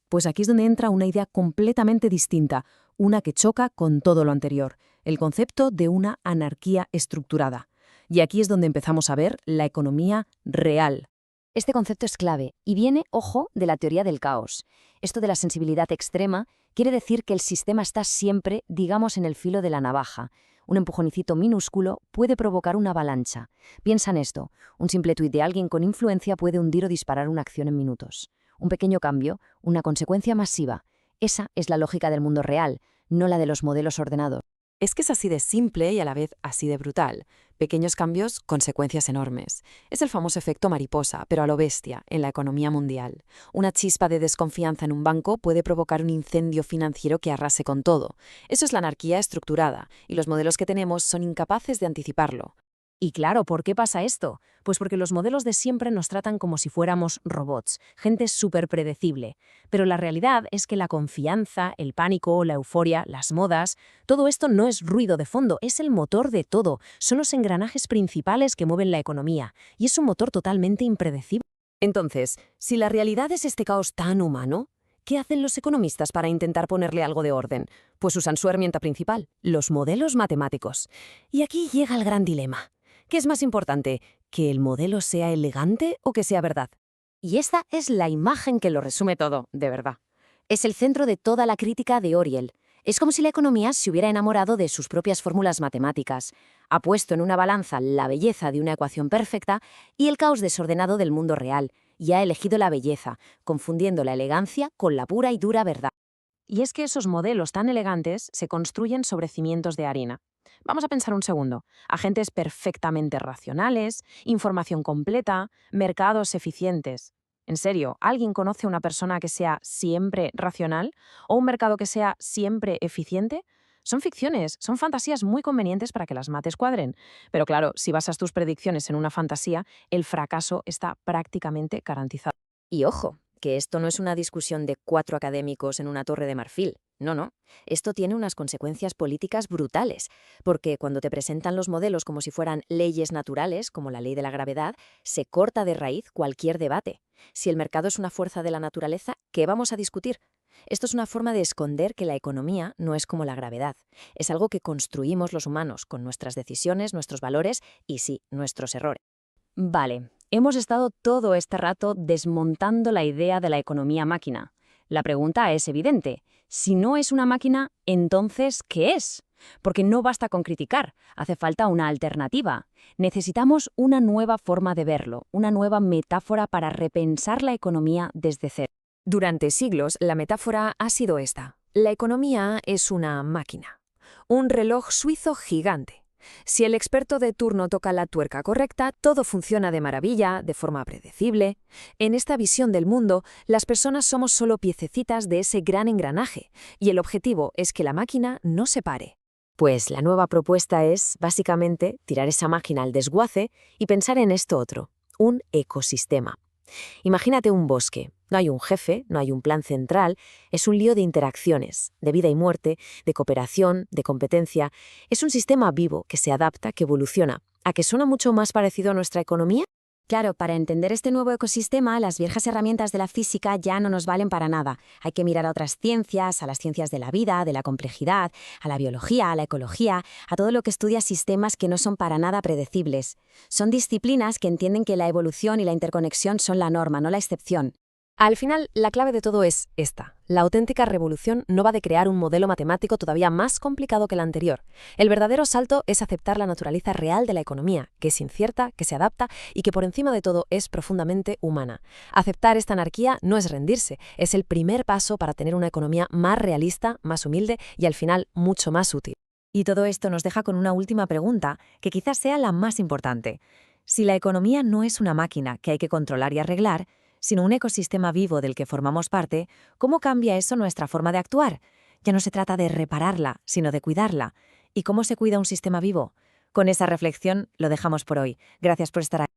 Pues aquí es donde entra una idea completamente distinta, una que choca con todo lo anterior, el concepto de una anarquía estructurada. Y aquí es donde empezamos a ver la economía real. Este concepto es clave y viene, ojo, de la teoría del caos. Esto de la sensibilidad extrema quiere decir que el sistema está siempre, digamos, en el filo de la navaja. Un empujoncito minúsculo puede provocar una avalancha. Piensa en esto. Un simple tuit de alguien con influencia puede hundir o disparar una acción en minutos. Un pequeño cambio, una consecuencia masiva. Esa es la lógica del mundo real, no la de los modelos ordenados. Es que es así de simple y a la vez así de brutal. Pequeños cambios, consecuencias enormes. Es el famoso efecto mariposa, pero a lo bestia, en la economía mundial. Una chispa de desconfianza en un banco puede provocar un incendio financiero que arrase con todo. Eso es la anarquía estructurada, y los modelos que tenemos son incapaces de anticiparlo. Y claro, ¿por qué pasa esto? Pues porque los modelos de siempre nos tratan como si fuéramos robots, gente súper predecible. Pero la realidad es que la confianza, el pánico, la euforia, las modas, todo esto no es ruido de fondo, es el motor de todo, son los engranajes principales que mueven la economía, y es un motor totalmente impredecible. Entonces, si la realidad es este caos tan humano, ¿qué hacen los economistas para intentar ponerle algo de orden? Pues usan su herramienta principal, los modelos matemáticos. Y aquí llega el gran dilema. ¿Qué es más importante, que el modelo sea elegante o que sea verdad? Y esta es la imagen que lo resume todo, de verdad. Es el centro de toda la crítica de Oriel. Es como si la economía se hubiera enamorado de sus propias fórmulas matemáticas, ha puesto en una balanza la belleza de una ecuación perfecta y el caos desordenado del mundo real, y ha elegido la belleza, confundiendo la elegancia con la pura y dura verdad. Y es que esos modelos tan elegantes se construyen sobre cimientos de harina. Vamos a pensar un segundo. Agentes perfectamente racionales, información completa, mercados eficientes. En serio, ¿alguien conoce una persona que sea siempre racional o un mercado que sea siempre eficiente? Son ficciones, son fantasías muy convenientes para que las mates cuadren. Pero claro, si basas tus predicciones en una fantasía, el fracaso está prácticamente garantizado. Y ojo, que esto no es una discusión de 4 académicos en una torre de marfil. No. Esto tiene unas consecuencias políticas brutales, porque cuando te presentan los modelos como si fueran leyes naturales, como la ley de la gravedad, se corta de raíz cualquier debate. Si el mercado es una fuerza de la naturaleza, ¿qué vamos a discutir? Esto es una forma de esconder que la economía no es como la gravedad. Es algo que construimos los humanos con nuestras decisiones, nuestros valores y sí, nuestros errores. Vale, hemos estado todo este rato desmontando la idea de la economía máquina. La pregunta es evidente. Si no es una máquina, entonces, ¿qué es? Porque no basta con criticar, hace falta una alternativa. Necesitamos una nueva forma de verlo, una nueva metáfora para repensar la economía desde cero. Durante siglos, la metáfora ha sido esta. La economía es una máquina, un reloj suizo gigante. Si el experto de turno toca la tuerca correcta, todo funciona de maravilla, de forma predecible. En esta visión del mundo, las personas somos solo piececitas de ese gran engranaje, y el objetivo es que la máquina no se pare. Pues la nueva propuesta es, básicamente, tirar esa máquina al desguace y pensar en esto otro, un ecosistema. Imagínate un bosque. No hay un jefe, no hay un plan central, es un lío de interacciones, de vida y muerte, de cooperación, de competencia. Es un sistema vivo que se adapta, que evoluciona. ¿A que suena mucho más parecido a nuestra economía? Claro, para entender este nuevo ecosistema, las viejas herramientas de la física ya no nos valen para nada. Hay que mirar a otras ciencias, a las ciencias de la vida, de la complejidad, a la biología, a la ecología, a todo lo que estudia sistemas que no son para nada predecibles. Son disciplinas que entienden que la evolución y la interconexión son la norma, no la excepción. Al final, la clave de todo es esta. La auténtica revolución no va de crear un modelo matemático todavía más complicado que el anterior. El verdadero salto es aceptar la naturaleza real de la economía, que es incierta, que se adapta y que por encima de todo es profundamente humana. Aceptar esta anarquía no es rendirse, es el primer paso para tener una economía más realista, más humilde y al final mucho más útil. Y todo esto nos deja con una última pregunta, que quizás sea la más importante. Si la economía no es una máquina que hay que controlar y arreglar, sino un ecosistema vivo del que formamos parte, ¿cómo cambia eso nuestra forma de actuar? Ya no se trata de repararla, sino de cuidarla. ¿Y cómo se cuida un sistema vivo? Con esa reflexión lo dejamos por hoy. Gracias por estar aquí.